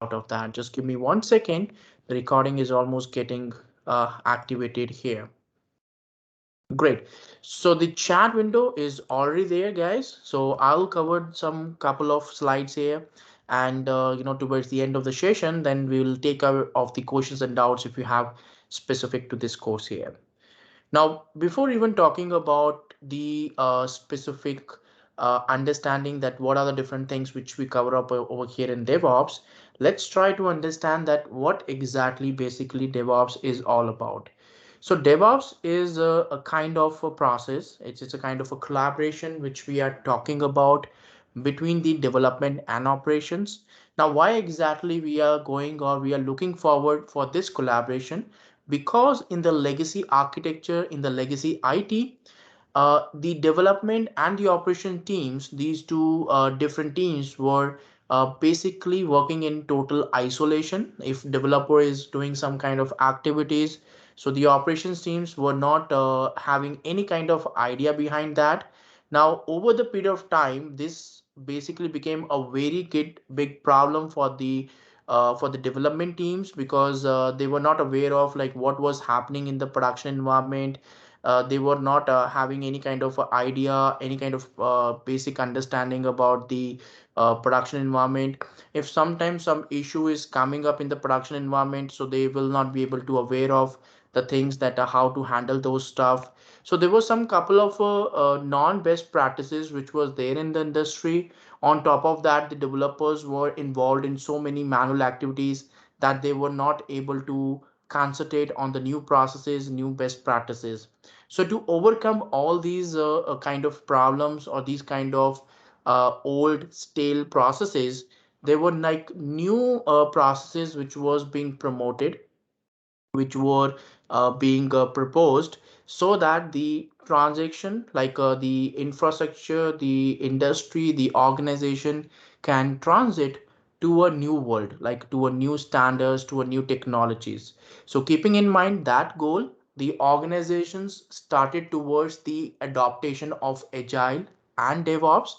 out of that. Just give me 1 second. The recording is almost getting activated here. Great. So the chat window is already there, guys. So I'll cover some couple of slides here, and towards the end of the session, then we will take care of the questions and doubts if you have specific to this course here. Now, before even talking about the specific understanding that what are the different things which we cover up over here in DevOps, let's try to understand that what exactly basically DevOps is all about. So DevOps is a kind of a process. It's a kind of a collaboration which we are talking about between the development and operations. Now, why exactly we are going or we are looking forward for this collaboration? Because in the legacy architecture, in the legacy IT, the development and the operation teams, these two different teams were basically working in total isolation. If developer is doing some kind of activities, so the operations teams were not having any kind of idea behind that. Now, over the period of time, this basically became a very big problem for the development teams because they were not aware of like what was happening in the production environment. They were not having any kind of idea, any kind of basic understanding about the production environment. If sometimes some issue is coming up in the production environment, so they will not be able to aware of the things that are how to handle those stuff. So there was some couple of non-best practices which was there in the industry. On top of that, the developers were involved in so many manual activities that they were not able to concentrate on the new processes, new best practices. So to overcome all these kind of problems or these kind of old stale processes, there were like new processes which was being promoted, which were being proposed, so that the transaction like the infrastructure, the industry, the organization can transit to a new world, like to a new standards, to a new technologies. So keeping in mind that goal, the organizations started towards the adoption of agile and DevOps.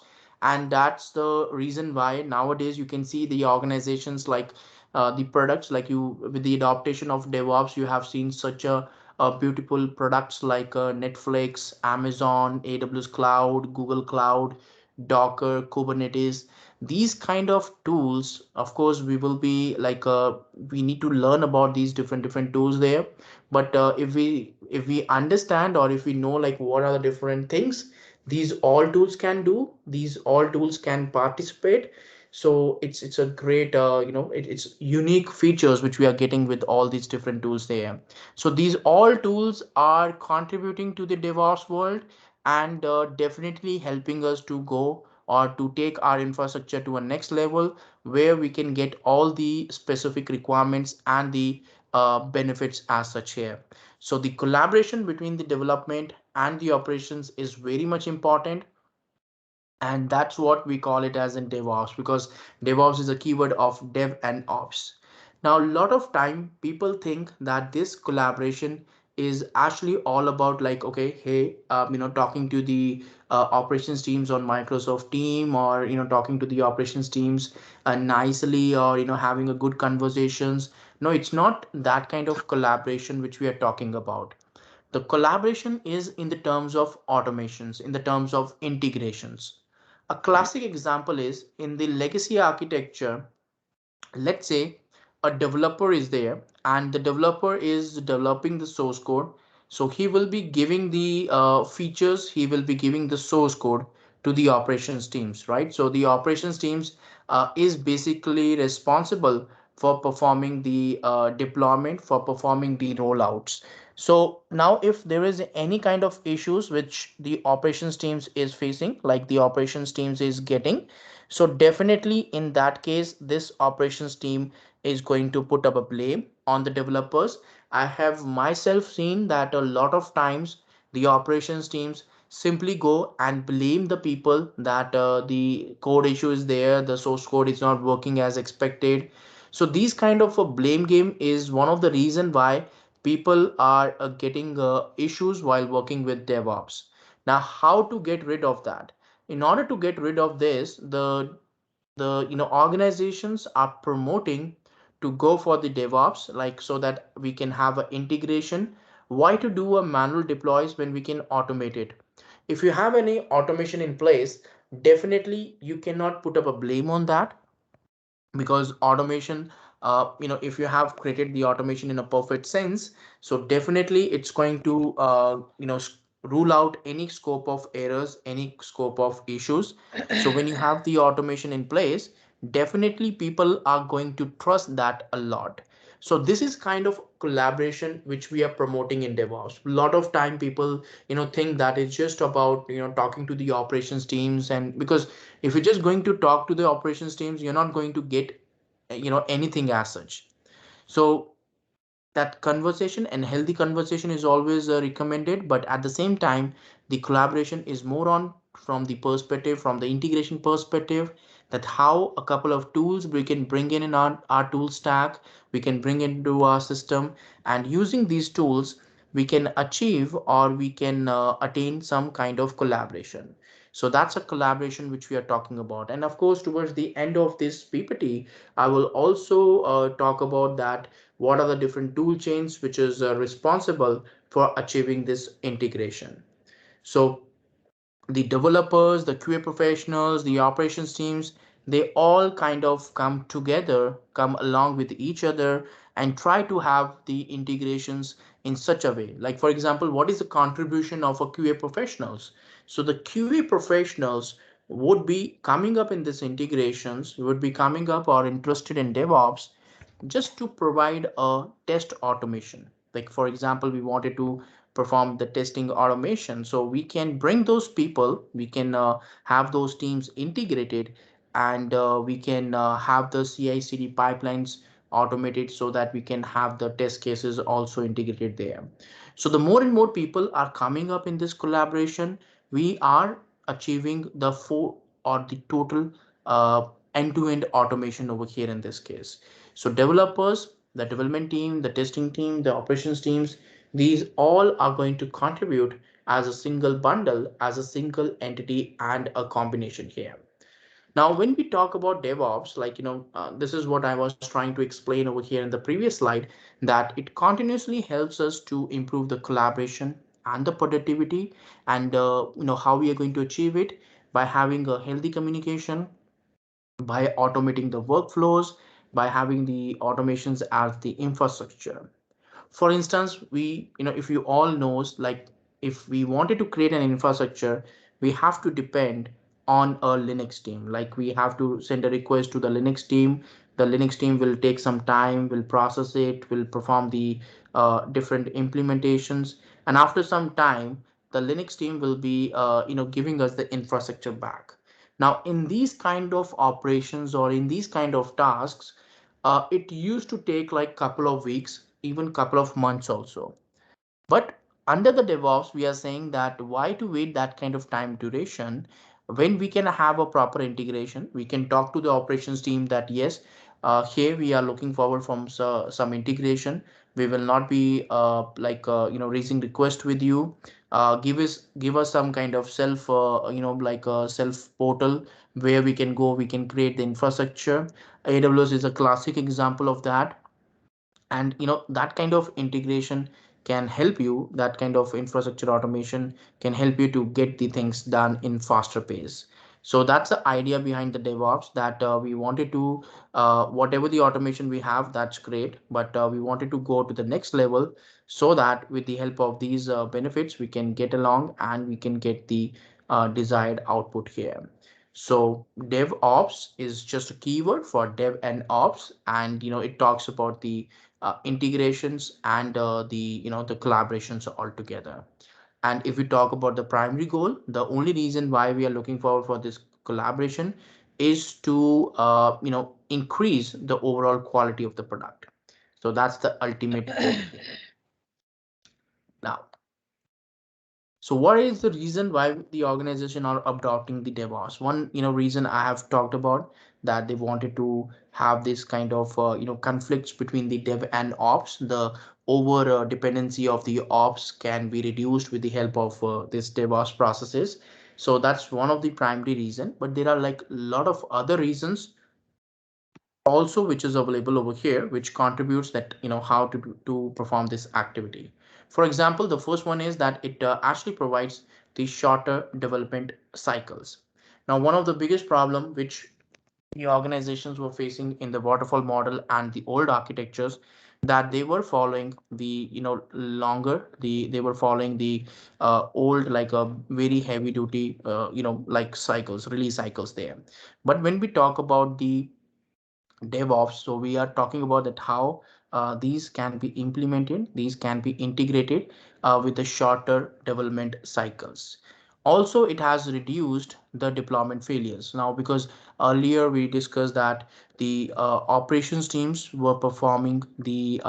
And that's the reason why nowadays you can see the organizations like the products, like you with the adaptation of DevOps, you have seen such a beautiful products like Netflix, Amazon, AWS Cloud, Google Cloud, Docker, Kubernetes. These kind of tools, of course, we will be like we need to learn about these different tools there. But if we understand or if we know like what are the different things these all tools can do, these all tools can participate. So it's a great it's unique features which we are getting with all these different tools there. So these all tools are contributing to the DevOps world and definitely helping us to go or to take our infrastructure to a next level where we can get all the specific requirements and the benefits as such here. So the collaboration between the development and the operations is very much important, and that's what we call it as in DevOps, because DevOps is a keyword of dev and ops. Now a lot of time people think that this collaboration is actually all about like, okay, hey, talking to the operations teams on Microsoft team, or talking to the operations teams nicely, or having a good conversations. No, it's not that kind of collaboration which we are talking about. The collaboration is in the terms of automations, in the terms of integrations. A classic example is in the legacy architecture. Let's say a developer is there and the developer is developing the source code. So he will be giving the features, he will be giving the source code to the operations teams, right? So the operations teams is basically responsible for performing the deployment, for performing the rollouts. So now if there is any kind of issues which the operations teams is facing, like the operations teams is getting, so definitely in that case, this operations team is going to put up a blame on the developers. I have myself seen that a lot of times the operations teams simply go and blame the people that the code issue is there, the source code is not working as expected. So these kind of a blame game is one of the reason why people are getting issues while working with DevOps. Now, how to get rid of that? In order to get rid of this, the the organizations are promoting to go for the DevOps, like so that we can have an integration. Why to do a manual deploys when we can automate it? If you have any automation in place, definitely you cannot put up a blame on that, because automation, if you have created the automation in a perfect sense, so definitely it's going to rule out any scope of errors, any scope of issues. So when you have the automation in place, definitely people are going to trust that a lot. So this is kind of collaboration which we are promoting in DevOps. A lot of time people think that it's just about talking to the operations teams, and because if you're just going to talk to the operations teams, you're not going to get anything as such. So that conversation and healthy conversation is always recommended, but at the same time the collaboration is more on from the perspective, from the integration perspective, that how a couple of tools we can bring in our tool stack, we can bring into our system, and using these tools we can achieve or we can attain some kind of collaboration. So that's a collaboration which we are talking about. And of course, towards the end of this PPT, I will also talk about that what are the different tool chains which is responsible for achieving this integration. So the developers, the QA professionals, the operations teams, they all kind of come together, come along with each other, and try to have the integrations in such a way. Like, for example, what is the contribution of a QA professionals? So the QA professionals would be coming up in this integrations, would be coming up or interested in DevOps just to provide a test automation. Like, for example, we wanted to perform the testing automation, so we can bring those people, we can have those teams integrated, and we can have the CI/CD pipelines automated so that we can have the test cases also integrated there. So the more and more people are coming up in this collaboration, we are achieving the full or the total end-to-end automation over here in this case. So developers, the development team, the testing team, the operations teams, these all are going to contribute as a single bundle, as a single entity and a combination here. Now, when we talk about DevOps, like, this is what I was trying to explain over here in the previous slide, that it continuously helps us to improve the collaboration and the productivity, and how we are going to achieve it by having a healthy communication, by automating the workflows, by having the automations as the infrastructure. For instance, if you all knows, like, if we wanted to create an infrastructure, we have to depend on a Linux team. Like, we have to send a request to the Linux team. The Linux team will take some time, will process it, will perform the different implementations, and after some time the Linux team will be giving us the infrastructure back. Now, in these kind of operations or in these kind of tasks, it used to take like couple of weeks, even couple of months also. But under the DevOps, we are saying that why to wait that kind of time duration when we can have a proper integration. We can talk to the operations team that yes, here we are looking forward from some integration. We will not be raising request with you. Give us some kind of self like a self portal where we can go. We can create the infrastructure. AWS is a classic example of that, and that kind of integration can help you, that kind of infrastructure automation can help you to get the things done in faster pace. So that's the idea behind the DevOps, that we wanted to whatever the automation we have, that's great, but we wanted to go to the next level, so that with the help of these benefits we can get along and we can get the desired output here. So DevOps is just a keyword for dev and ops, and it talks about the integrations and the collaborations altogether. And if we talk about the primary goal, the only reason why we are looking forward for this collaboration is to increase the overall quality of the product. So that's the ultimate goal here. Now, so what is the reason why the organization are adopting the DevOps? One, reason I have talked about, that they wanted to have this kind of, conflicts between the dev and ops. The over dependency of the ops can be reduced with the help of this DevOps processes. So that's one of the primary reason, but there are like a lot of other reasons also which is available over here, which contributes that how to perform this activity. For example, the first one is that it actually provides the shorter development cycles. Now, one of the biggest problem which the organizations were facing in the waterfall model and the old architectures, that they were following the longer they were following the old, like a very heavy duty like cycles, release cycles there. But when we talk about the DevOps. So we are talking about that how these can be implemented, these can be integrated with the shorter development cycles. Also, it has reduced the deployment failures. Now, because earlier we discussed that the operations teams were performing the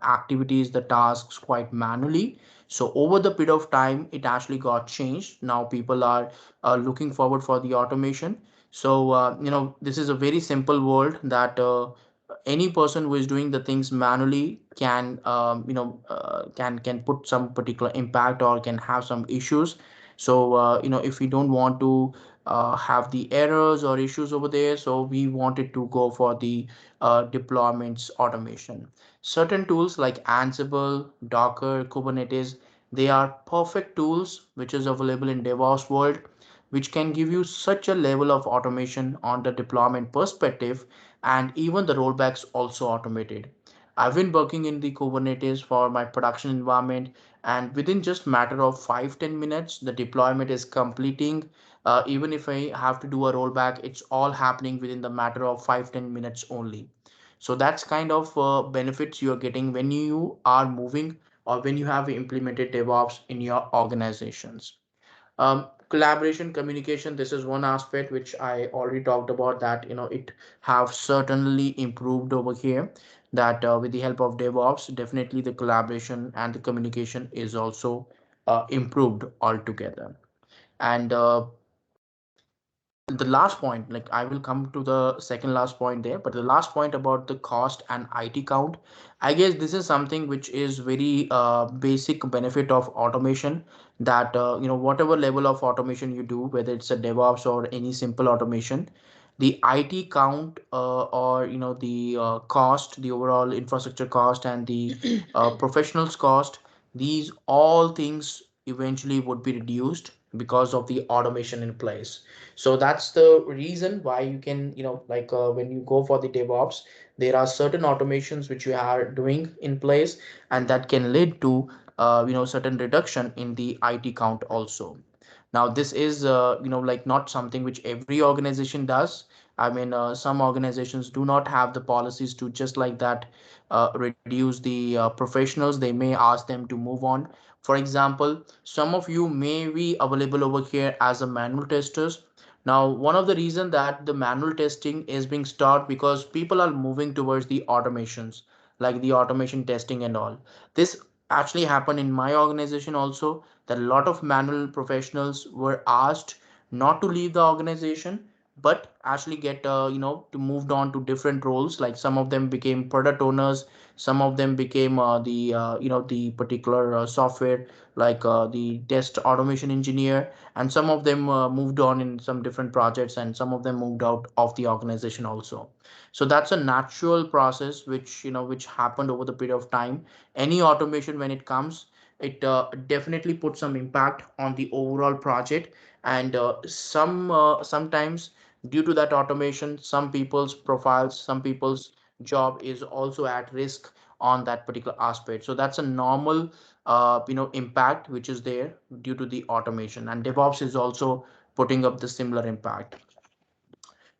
activities, the tasks quite manually. So over the period of time, it actually got changed. Now people are looking forward for the automation. So this is a very simple world that any person who is doing the things manually can can put some particular impact or can have some issues. So if we don't want to have the errors or issues over there, so we wanted to go for the deployments automation. Certain tools like Ansible, Docker, Kubernetes, they are perfect tools which is available in DevOps world, which can give you such a level of automation on the deployment perspective, and even the rollbacks also automated. I've been working in the Kubernetes for my production environment, and within just matter of 5-10 minutes, the deployment is completing. Even if I have to do a rollback, it's all happening within the matter of 5-10 minutes only. So that's kind of benefits you're getting when you are moving or when you have implemented DevOps in your organizations. Collaboration, communication, this is one aspect which I already talked about, that it have certainly improved over here, that with the help of DevOps, definitely the collaboration and the communication is also improved altogether. And the last point, like I will come to the second last point there, but the last point about the cost and IT count, I guess this is something which is very basic benefit of automation, that whatever level of automation you do, whether it's a DevOps or any simple automation, the IT count or the cost, the overall infrastructure cost and the professionals cost, these all things eventually would be reduced because of the automation in place. So that's the reason why you can like when you go for the DevOps, there are certain automations which you are doing in place, and that can lead to certain reduction in the IT count also. Now this is like not something which every organization does. I mean, some organizations do not have the policies to just like that reduce the professionals. They may ask them to move on. For example, some of you may be available over here as a manual testers. Now, one of the reason that the manual testing is being stopped, because people are moving towards the automations, like the automation testing and all. This actually happened in my organization also, that a lot of manual professionals were asked not to leave the organization, but actually get to moved on to different roles. Like some of them became product owners, some of them became the particular software, like the test automation engineer, and some of them moved on in some different projects, and some of them moved out of the organization also. So that's a natural process which which happened over the period of time. Any automation when it comes, it definitely puts some impact on the overall project. And sometimes due to that automation, some people's profiles, some people's job is also at risk on that particular aspect. So that's a normal impact which is there due to the automation, and DevOps is also putting up the similar impact.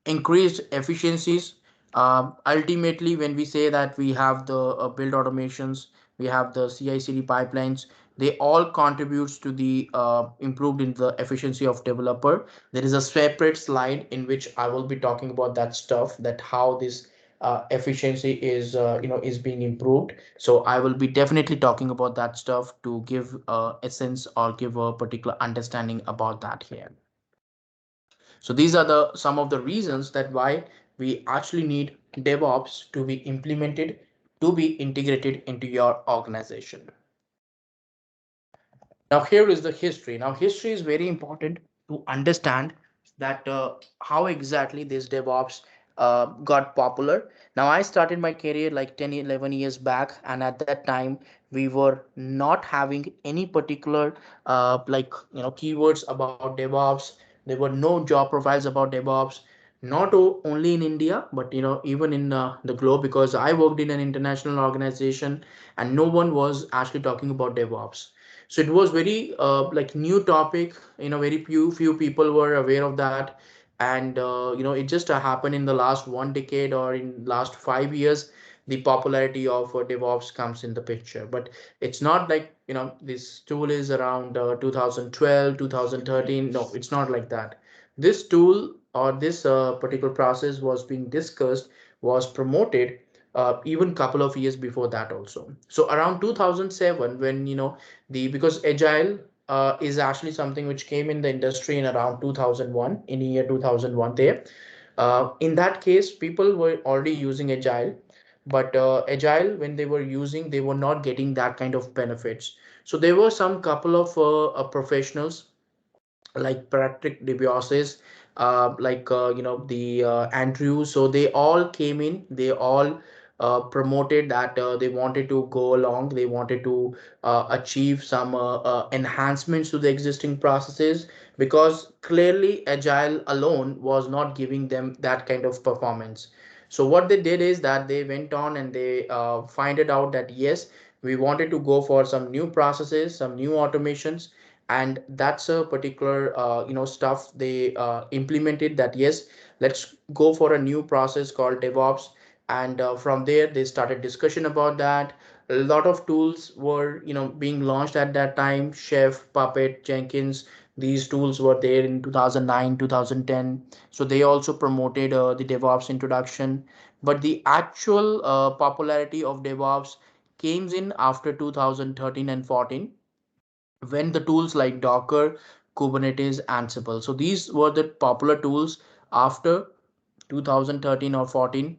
Increased efficiencies. Ultimately, when we say that we have the build automations, we have the CI/CD pipelines, they all contributes to the improved in the efficiency of developer. There is a separate slide in which I will be talking about that stuff, that how this efficiency is is being improved. So I will be definitely talking about that stuff to give essence or give a particular understanding about that here. So these are the some of the reasons that why we actually need DevOps to be implemented, to be integrated into your organization. Now here is the history. Now history is very important. to understand that how exactly this DevOps got popular. Now, I started my career like 10, 11 years back, and at that time, we were not having any particular keywords about DevOps. There were no job profiles about DevOps, not only in India, but even in the globe, because I worked in an international organization, and no one was actually talking about DevOps. So it was very new topic. Very few people were aware of that, and it just happened in the last 1 decade or in last 5 years. The popularity of DevOps comes in the picture, but it's not like this tool is around 2012, 2013. No, it's not like that. This tool or this particular process was being discussed, was promoted even couple of years before that also. So around 2007, when the because Agile is actually something which came in the industry in around 2001, in year 2001 there. In that case, people were already using Agile, but Agile, when they were using, they were not getting that kind of benefits. So there were some couple of professionals like Patrick DeBiosis, the Andrew. So they all came in. They all promoted that they wanted to go along. They wanted to achieve some enhancements to the existing processes, because clearly Agile alone was not giving them that kind of performance. So what they did is that they went on and they find it out that yes, we wanted to go for some new processes, some new automations, and that's a particular stuff they implemented, that yes, let's go for a new process called DevOps. And from there they started discussion about that. A lot of tools were being launched at that time: Chef, Puppet, Jenkins. These tools were there in 2009, 2010. So they also promoted the DevOps introduction. But the actual popularity of DevOps came in after 2013 and 14, when the tools like Docker, Kubernetes, Ansible. So these were the popular tools after 2013 or 14,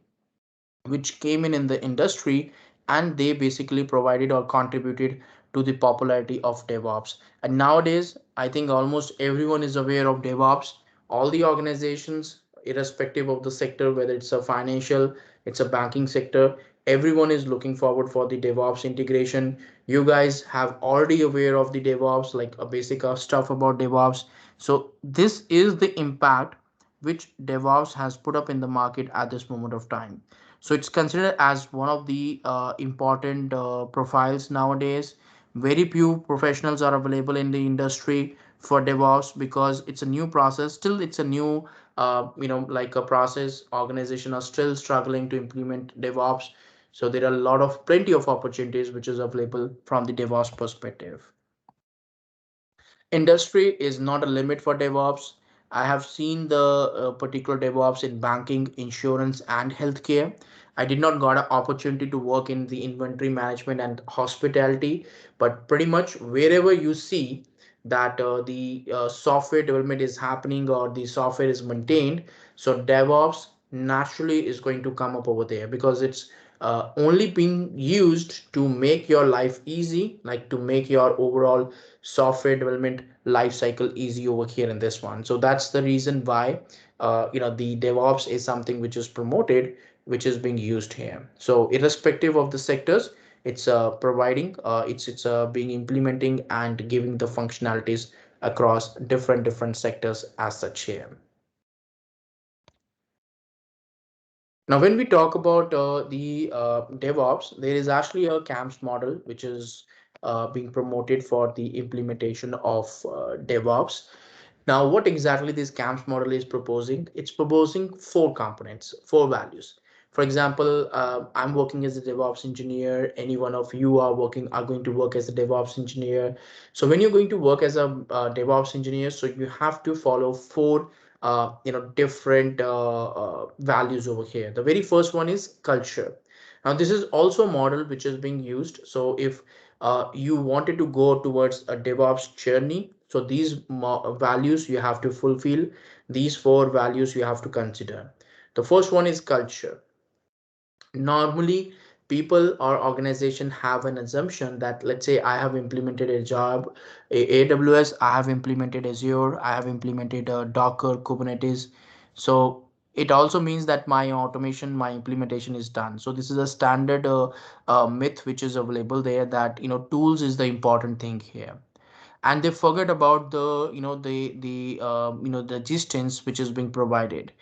which came in the industry, and they basically provided or contributed to the popularity of DevOps. And nowadays, I think almost everyone is aware of DevOps. All the organizations, irrespective of the sector, whether it's a financial, it's a banking sector, everyone is looking forward for the DevOps integration. You guys have already aware of the DevOps, like a basic stuff about DevOps. So this is the impact which DevOps has put up in the market at this moment of time. So it's considered as one of the important profiles nowadays. Very few professionals are available in the industry for DevOps, because it's a new process. Still, it's a new, like a process. Organization are still struggling to implement DevOps. So there are a lot of plenty of opportunities which is available from the DevOps perspective. Industry is not a limit for DevOps. I have seen the particular DevOps in banking, insurance, and healthcare. I did not got an opportunity to work in the inventory management and hospitality, but pretty much wherever you see that the software development is happening or the software is maintained, so DevOps naturally is going to come up over there, because it's only being used to make your life easy, like to make your overall software development life cycle easy over here in this one. So that's the reason why the DevOps is something which is promoted, which is being used here. So irrespective of the sectors, it's providing it's being implementing and giving the functionalities across different sectors as such here. Now, when we talk about the DevOps, there is actually a CAMS model which is being promoted for the implementation of DevOps. Now, what exactly this CAMS model is proposing? It's proposing four components, four values. For example, I'm working as a DevOps engineer. Any one of you are going to work as a DevOps engineer. So when you're going to work as a DevOps engineer, so you have to follow four different values over here. The very first one is culture. Now, this is also a model which is being used. So if you wanted to go towards a DevOps journey, so these values you have to fulfill. These four values you have to consider. The first one is culture. Normally, people or organization have an assumption that, let's say I have implemented a job, AWS, I have implemented Azure, I have implemented Docker, Kubernetes. So it also means that my automation, my implementation is done. So this is a standard myth which is available there, that tools is the important thing here, and they forget about the the distance which is being provided.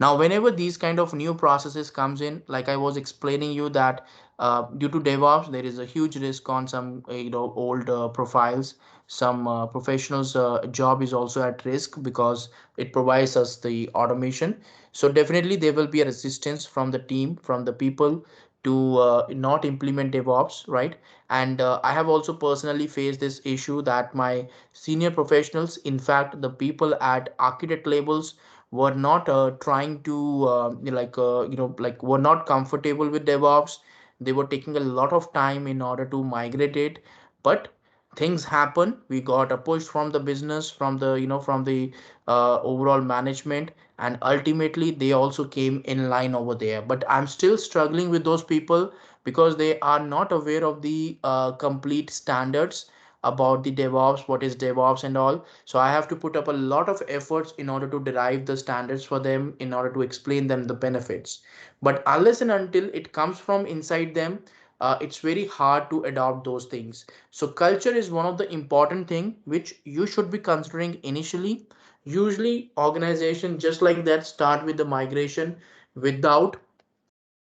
Now whenever these kind of new processes comes in, like I was explaining you that due to DevOps there is a huge risk on some old profiles. Some professionals job is also at risk because it provides us the automation. So definitely there will be a resistance from the team, from the people, to not implement DevOps, right? And I have also personally faced this issue that my senior professionals, in fact the people at architect levels, were not trying to were not comfortable with DevOps. They were taking a lot of time in order to migrate it, but things happen. We got a push from the business, from the from the overall management, and ultimately they also came in line over there. But I'm still struggling with those people because they are not aware of the complete standards about the DevOps, what is DevOps and all. So I have to put up a lot of efforts in order to derive the standards for them, in order to explain them the benefits. But unless and until it comes from inside them, it's very hard to adopt those things. So culture is one of the important thing which you should be considering initially. Usually organizations just like that start with the migration without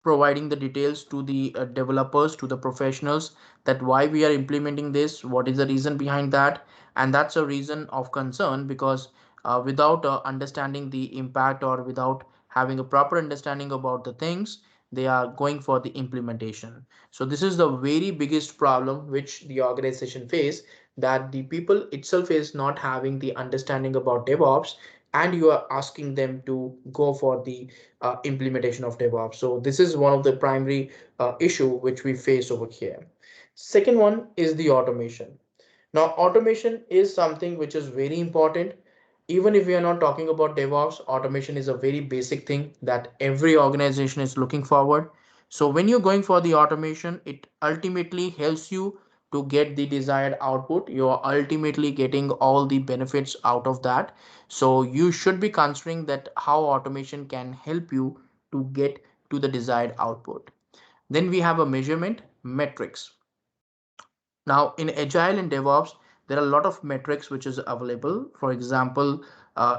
providing the details to the developers, to the professionals, that why we are implementing this, what is the reason behind that. And that's a reason of concern, because without understanding the impact, or without having a proper understanding about the things, they are going for the implementation. So this is the very biggest problem which the organization face, that the people itself is not having the understanding about DevOps, and you are asking them to go for the implementation of DevOps. So this is one of the primary issue which we face over here. Second one is the automation. Now, automation is something which is very important. Even if we are not talking about DevOps, automation is a very basic thing that every organization is looking forward. So when you're going for the automation, it ultimately helps you to get the desired output. You're ultimately getting all the benefits out of that. So you should be considering that how automation can help you to get to the desired output. Then we have a measurement metrics. Now, in Agile and DevOps, there are a lot of metrics which is available. For example,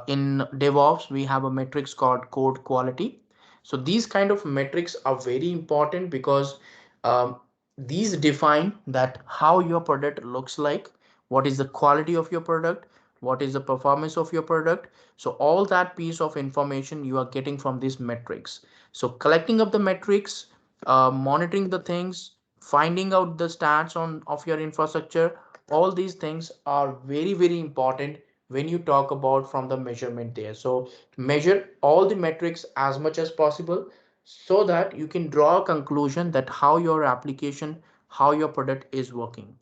in DevOps, we have a metrics called code quality. So these kind of metrics are very important because um, these define that how your product looks like, what is the quality of your product, what is the performance of your product. So all that piece of information you are getting from these metrics. So collecting up the metrics, monitoring the things, finding out the stats on of your infrastructure, all these things are very very important when you talk about from the measurement there. So measure all the metrics as much as possible, so that you can draw a conclusion that how your application, how your product is working.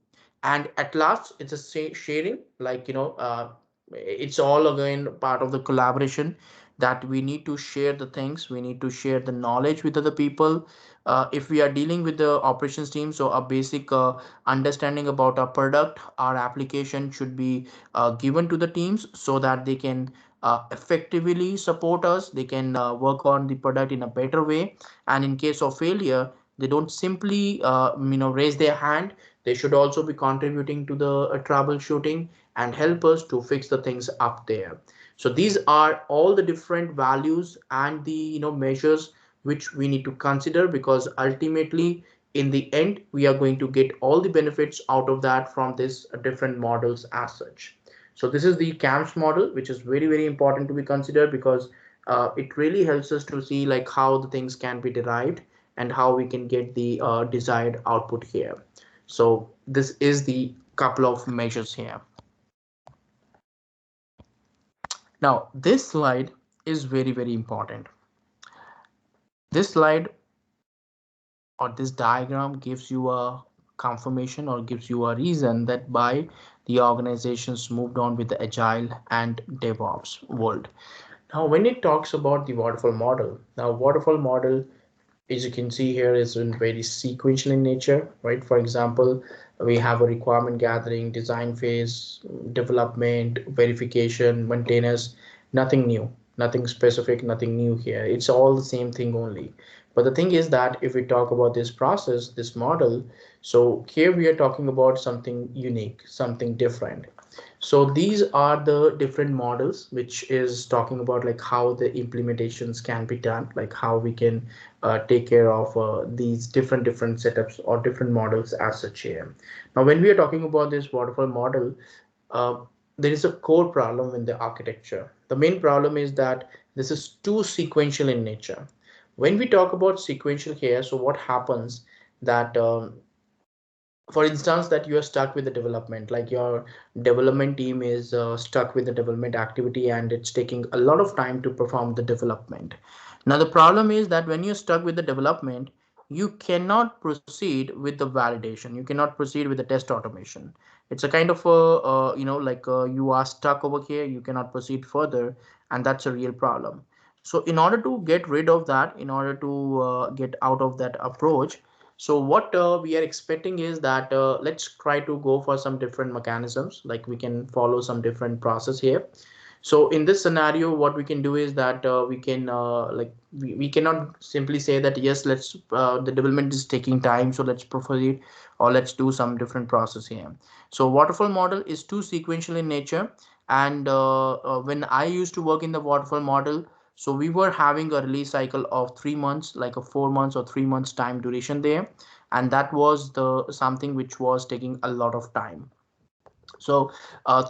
And at last it's a sharing, like it's all again part of the collaboration, that we need to share the things, we need to share the knowledge with other people. If we are dealing with the operations team, so a basic understanding about our product, our application should be given to the teams, so that they can effectively support us, they can work on the product in a better way. And in case of failure, they don't simply raise their hand. They should also be contributing to the troubleshooting and help us to fix the things up there. So these are all the different values and the measures which we need to consider, because ultimately in the end we are going to get all the benefits out of that from this different models as such. So this is the CAMS model, which is very very important to be considered, because it really helps us to see like how the things can be derived and how we can get the desired output here. So this is the couple of measures here. Now this slide is very very important. This slide or this diagram gives you a confirmation, or gives you a reason that by the organizations moved on with the agile and DevOps world. Now when it talks about the waterfall model, now waterfall model as you can see here, is in very sequential in nature, right? For example, we have a requirement gathering, design phase, development, verification, maintenance, nothing new, nothing specific, nothing new here. It's all the same thing only. But the thing is that if we talk about this process, this model, so here we are talking about something unique, something different. So these are the different models, which is talking about like how the implementations can be done, like how we can take care of these different setups or different models as such here. Now, when we are talking about this waterfall model, uh, there is a core problem in the architecture. The main problem is that this is too sequential in nature. When we talk about sequential here, so what happens that for instance that you are stuck with the development, like your development team is stuck with the development activity and it's taking a lot of time to perform the development. Now the problem is that when you're stuck with the development, you cannot proceed with the validation, you cannot proceed with the test automation. It's a kind of a you are stuck over here, you cannot proceed further, and that's a real problem. So in order to get rid of that, in order to get out of that approach, so what we are expecting is that let's try to go for some different mechanisms, like we can follow some different process here. So in this scenario, what we can do is that we can we cannot simply say that yes, let's the development is taking time, so let's proceed or let's do some different process here. So waterfall model is too sequential in nature, and when I used to work in the waterfall model, so we were having a release cycle of 3 months, like a 4 months or 3 months time duration there, and that was the something which was taking a lot of time. So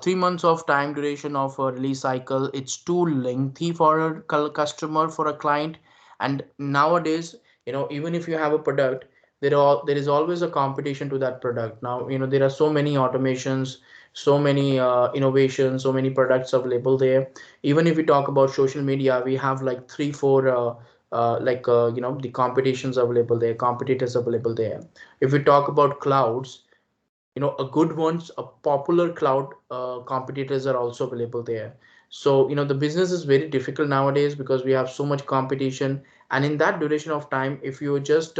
3 months of time duration of a release cycle, it's too lengthy for a customer, for a client. And nowadays, even if you have a product, there is always a competition to that product. Now, there are so many automations, so many innovations, so many products available there. Even if we talk about social media, we have like three four the competitions available there, competitors available there. If we talk about clouds, a good ones, a popular cloud competitors are also available there. So the business is very difficult nowadays because we have so much competition. And in that duration of time, if you're just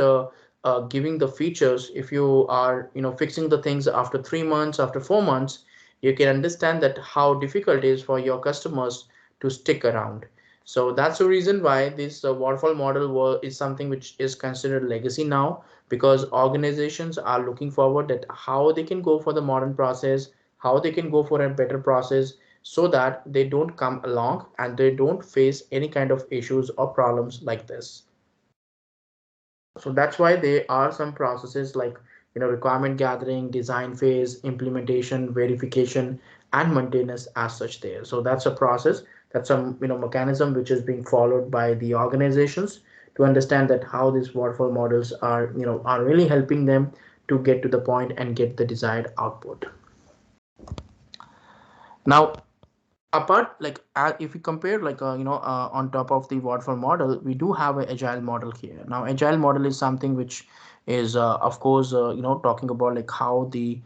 giving the features, if you are fixing the things after 3 months, after 4 months, you can understand that how difficult it is for your customers to stick around. So that's the reason why this waterfall model is something which is considered legacy now, because organizations are looking forward at how they can go for the modern process, how they can go for a better process, so that they don't come along and they don't face any kind of issues or problems like this. So that's why there are some processes like requirement gathering, design phase, implementation, verification, and maintenance as such there. So that's a process, that's some mechanism which is being followed by the organizations to understand that how these waterfall models are really helping them to get to the point and get the desired output. Now, apart, like if we compare, like on top of the waterfall model, we do have an agile model here. Now agile model is something which is of course talking about like how the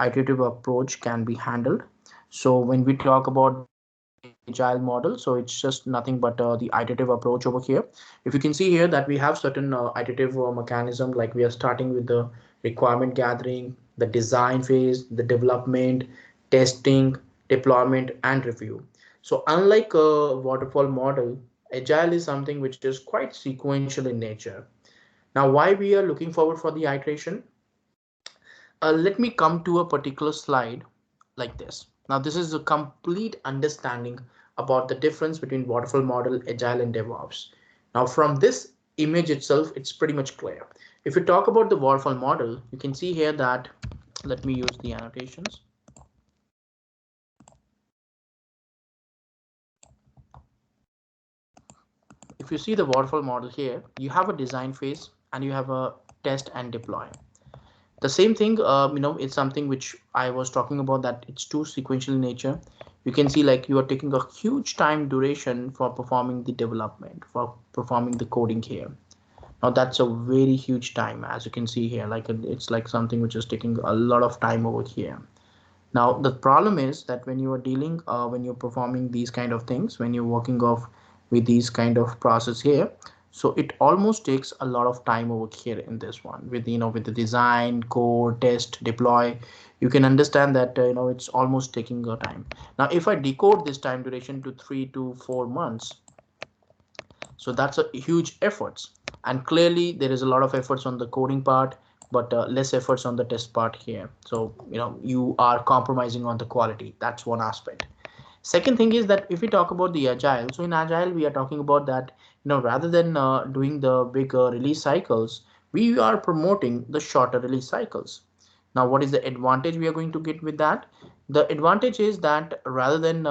iterative approach can be handled. So when we talk about the agile model, so it's just nothing but the iterative approach over here. If you can see here that we have certain iterative mechanism, like we are starting with the requirement gathering, the design phase, the development, testing, deployment, and review. So unlike a waterfall model, agile is something which is quite sequential in nature. Now, why we are looking forward for the iteration? Let me come to a particular slide like this. Now, this is a complete understanding about the difference between waterfall model, agile, and DevOps. Now, from this image itself, it's pretty much clear. If we talk about the waterfall model, you can see here that, let me use the annotations. If you see the waterfall model here, you have a design phase and you have a test and deploy. The same thing, it's something which I was talking about, that it's too sequential in nature. You can see like you are taking a huge time duration for performing the development, for performing the coding here. Now that's a very huge time, as you can see here, like it's like something which is taking a lot of time over here. Now the problem is that when you are dealing when you're performing these kind of things, when you're working off with these kind of process here, So it almost takes a lot of time over here in this one with with the design, code, test, deploy. You can understand that it's almost taking your time. Now if I decode this time duration to 3 to 4 months, so that's a huge efforts, and clearly there is a lot of efforts on the coding part, but less efforts on the test part here. So you are compromising on the quality. That's one aspect. Second thing is that if we talk about the agile, so in agile we are talking about that rather than doing the big release cycles, we are promoting the shorter release cycles. Now what is the advantage we are going to get with that? The advantage is that rather than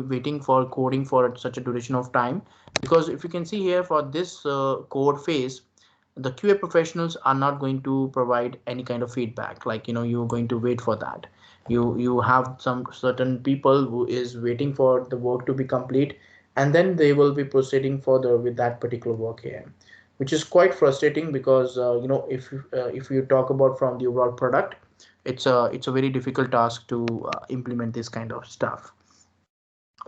waiting for coding for such a duration of time, because if you can see here for this code phase, the QA professionals are not going to provide any kind of feedback, like you're going to wait for that. You have some certain people who is waiting for the work to be complete, and then they will be proceeding further with that particular work here, which is quite frustrating because if you talk about from the overall product, it's a very difficult task to implement this kind of stuff.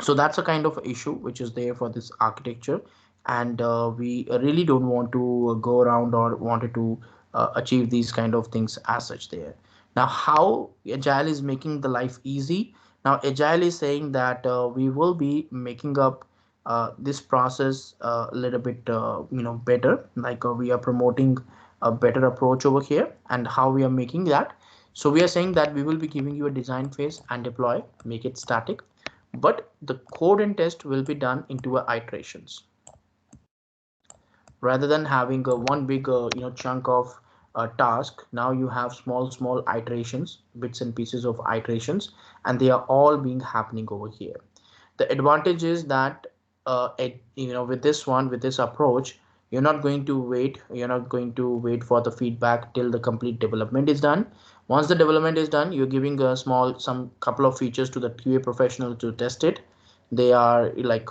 So that's a kind of issue which is there for this architecture, and we really don't want to go around or wanted to achieve these kind of things as such there. Now how agile is making the life easy? Now agile is saying that we will be making up this process a little bit better, like we are promoting a better approach over here. And how we are making that? So we are saying that we will be giving you a design phase and deploy, make it static, but the code and test will be done into iterations rather than having a one big chunk of task. Now you have small iterations, bits and pieces of iterations, and they are all being happening over here. The advantage is that with this one, with this approach, you're not going to wait for the feedback till the complete development is done. Once the development is done, you're giving a small some couple of features to the QA professional to test it. They are like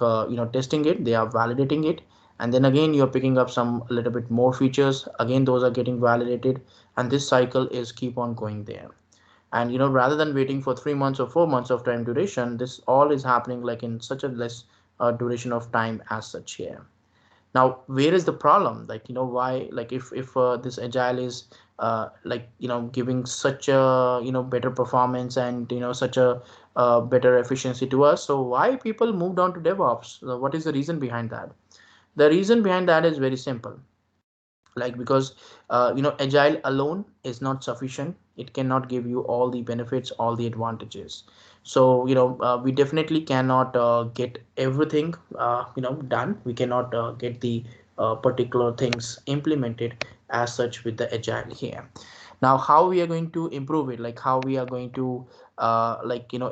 testing it, they are validating it, and then again you're picking up some a little bit more features, again those are getting validated, and this cycle is keep on going there. And rather than waiting for 3 months or 4 months of time duration, this all is happening like in such a less duration of time as such here. Now where is the problem? Like why, like if this agile is like giving such a better performance and such a better efficiency to us, so why people moved on to DevOps? What is the reason behind that? The reason behind that is very simple. Like because agile alone is not sufficient. It cannot give you all the benefits, all the advantages. So we definitely cannot get everything done. We cannot get the particular things implemented as such with the agile here. Now how we are going to improve it, like how we are going to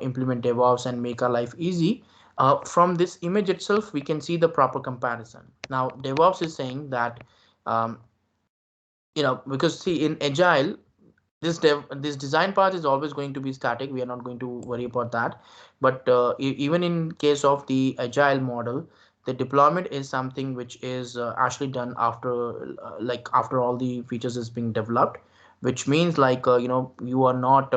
implement DevOps and make our life easy? From this image itself we can see the proper comparison. Now DevOps is saying that um, because see in agile, this design part is always going to be static. We are not going to worry about that. But even in case of the agile model, the deployment is something which is actually done after after all the features is being developed, which means like you are not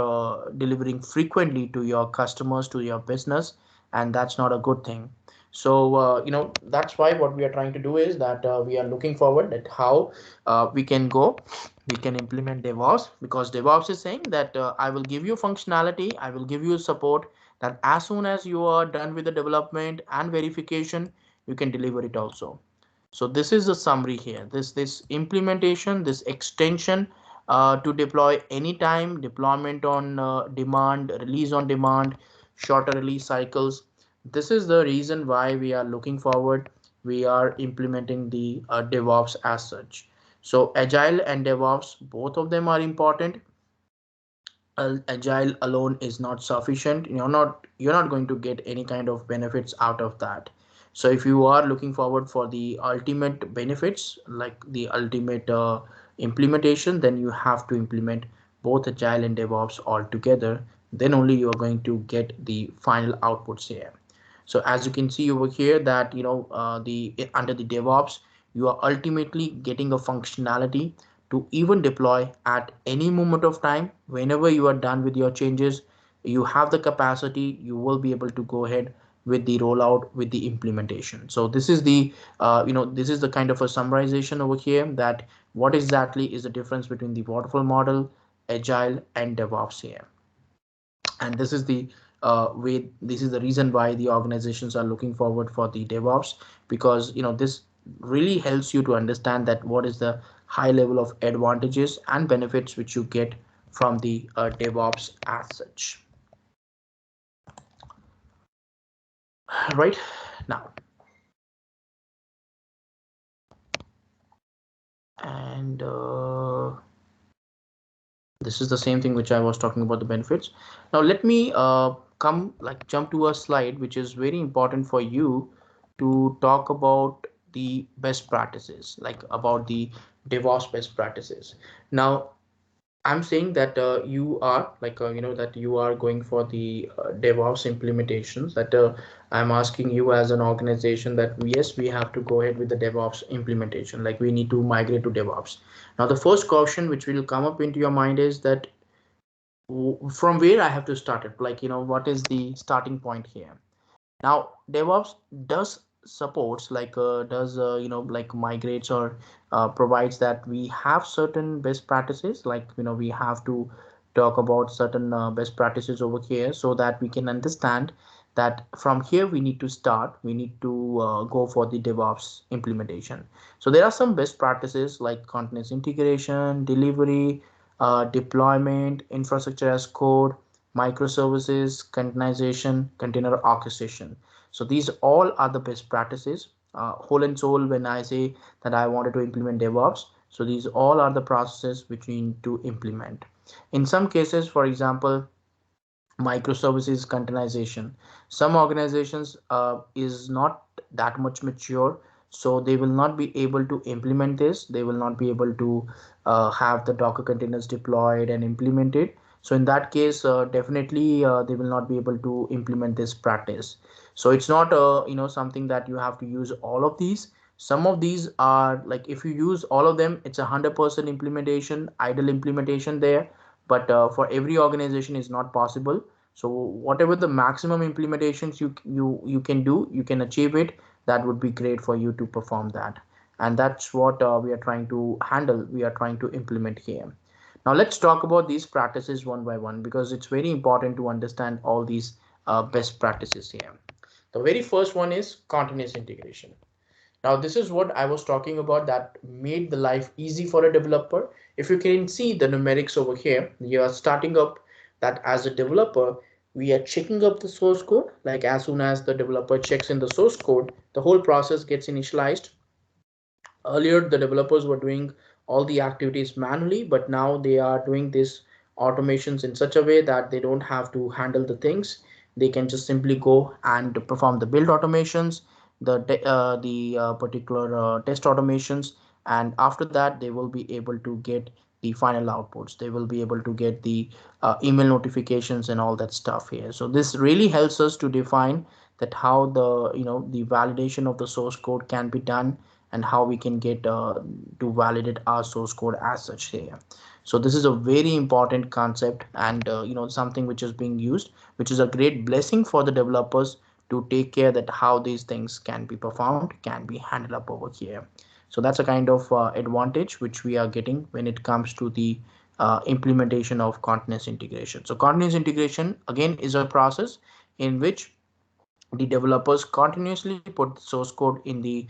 delivering frequently to your customers, to your business, and that's not a good thing. So that's why what we are trying to do is that we are looking forward at how we can go, we can implement DevOps, because DevOps is saying that I will give you functionality, I will give you support, that as soon as you are done with the development and verification, you can deliver it also. So this is a summary here. This implementation, this extension to deploy anytime, deployment on demand, release on demand, shorter release cycles. This is the reason why we are looking forward. We are implementing the DevOps as such. So agile and DevOps, both of them are important. Agile alone is not sufficient. You're not going to get any kind of benefits out of that. So if you are looking forward for the ultimate benefits, like the ultimate implementation, then you have to implement both agile and DevOps all together. Then only you are going to get the final outputs here. So as you can see over here that the under the DevOps, you are ultimately getting a functionality to even deploy at any moment of time. Whenever you are done with your changes, you have the capacity, you will be able to go ahead with the rollout, with the implementation. So this is the this is the kind of a summarization over here, that what exactly is the difference between the waterfall model, agile, and DevOps here. And this is the way, this is the reason why the organizations are looking forward for the DevOps, because this really helps you to understand that what is the high level of advantages and benefits which you get from the DevOps as such. Right now, and this is the same thing which I was talking about, the benefits. Now let me jump to a slide which is very important for you to talk about the best practices, like about the DevOps best practices. Now I'm saying that you are that you are going for the DevOps implementations, that I'm asking you as an organization that yes, we have to go ahead with the DevOps implementation, like we need to migrate to DevOps. Now the first question which will come up into your mind is that from where I have to start it, like what is the starting point here. Now DevOps does supports does like migrates or provides that we have certain best practices, like we have to talk about certain best practices over here, so that we can understand that from here we need to start, we need to go for the DevOps implementation. So there are some best practices like continuous integration, delivery, deployment, infrastructure as code, microservices, containerization, container orchestration. So these all are the best practices, whole and soul, when I say that I wanted to implement DevOps. So these all are the processes which we need to implement. In some cases, for example, microservices containerization, some organizations is not that much mature, so they will not be able to implement this, they will not be able to have the Docker containers deployed and implemented. So in that case, definitely they will not be able to implement this practice. So it's not something that you have to use all of these. Some of these are like, if you use all of them, it's 100% implementation, idle implementation there. But for every organization is not possible. So whatever the maximum implementations you can do, you can achieve it, that would be great for you to perform that. And that's what we are trying to handle, we are trying to implement here. Now let's talk about these practices one by one, because it's very important to understand all these best practices here. The very first one is continuous integration. Now this is what I was talking about, that made the life easy for a developer. If you can see the numerics over here, you are starting up that as a developer, we are checking up the source code. Like as soon as the developer checks in the source code, the whole process gets initialized. Earlier the developers were doing all the activities manually, but now they are doing this automations in such a way that they don't have to handle the things. They can just simply go and perform the build automations, the particular test automations, and after that they will be able to get the final outputs, they will be able to get the email notifications and all that stuff here. So this really helps us to define that how the the validation of the source code can be done, and how we can get to validate our source code as such here. So this is a very important concept, and something which is being used, which is a great blessing for the developers to take care that how these things can be performed, can be handled up over here. So that's a kind of advantage which we are getting when it comes to the implementation of continuous integration. So continuous integration again is a process in which the developers continuously put the source code in the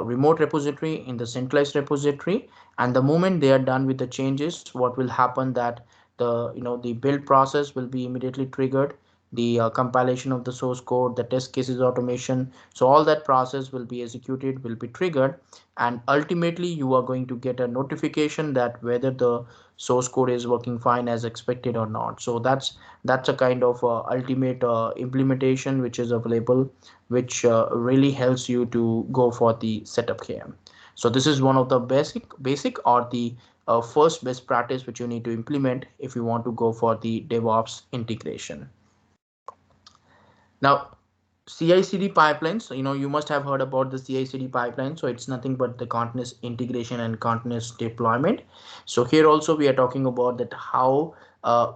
remote repository, in the centralized repository, and the moment they are done with the changes, what will happen that the build process will be immediately triggered, the compilation of the source code, the test cases automation, so all that process will be executed, will be triggered, and ultimately you are going to get a notification that whether the source code is working fine as expected or not. So that's a kind of ultimate implementation which is available, which really helps you to go for the setup here. So this is one of the basic or the first best practice which you need to implement if you want to go for the DevOps integration. Now CICD pipelines, you must have heard about the CICD pipeline. So it's nothing but the continuous integration and continuous deployment. So here also we are talking about that how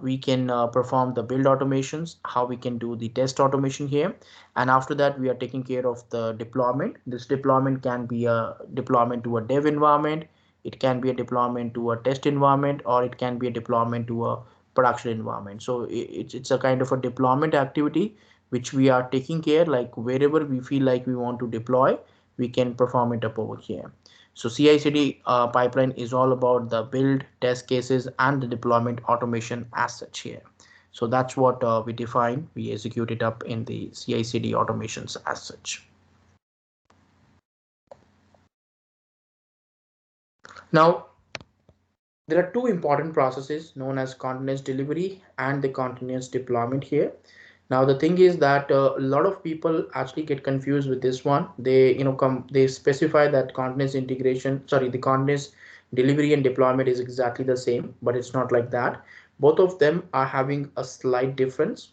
we can perform the build automations, how we can do the test automation here. And after that, we are taking care of the deployment. This deployment can be a deployment to a dev environment. It can be a deployment to a test environment, or it can be a deployment to a production environment. So it's a kind of a deployment activity which we are taking care, like wherever we feel like we want to deploy, we can perform it up over here. So CI/CD pipeline is all about the build, test cases, and the deployment automation as such here. So that's what we define. We execute it up in the CI/CD automations as such. Now, there are two important processes known as continuous delivery and the continuous deployment here. Now the thing is that a lot of people actually get confused with this one. They they specify that continuous integration, sorry, the continuous delivery and deployment is exactly the same, but it's not like that. Both of them are having a slight difference.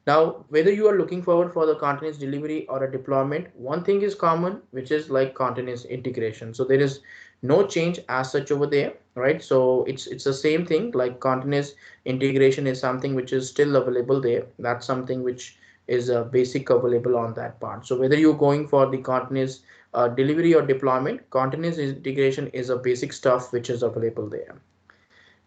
Now, whether you are looking forward for the continuous delivery or a deployment, one thing is common, which is like continuous integration. So there is no change as such over there, right? So it's the same thing. Like continuous integration is something which is still available there. That's something which is a basic available on that part. So whether you're going for the continuous delivery or deployment, continuous integration is a basic stuff which is available there.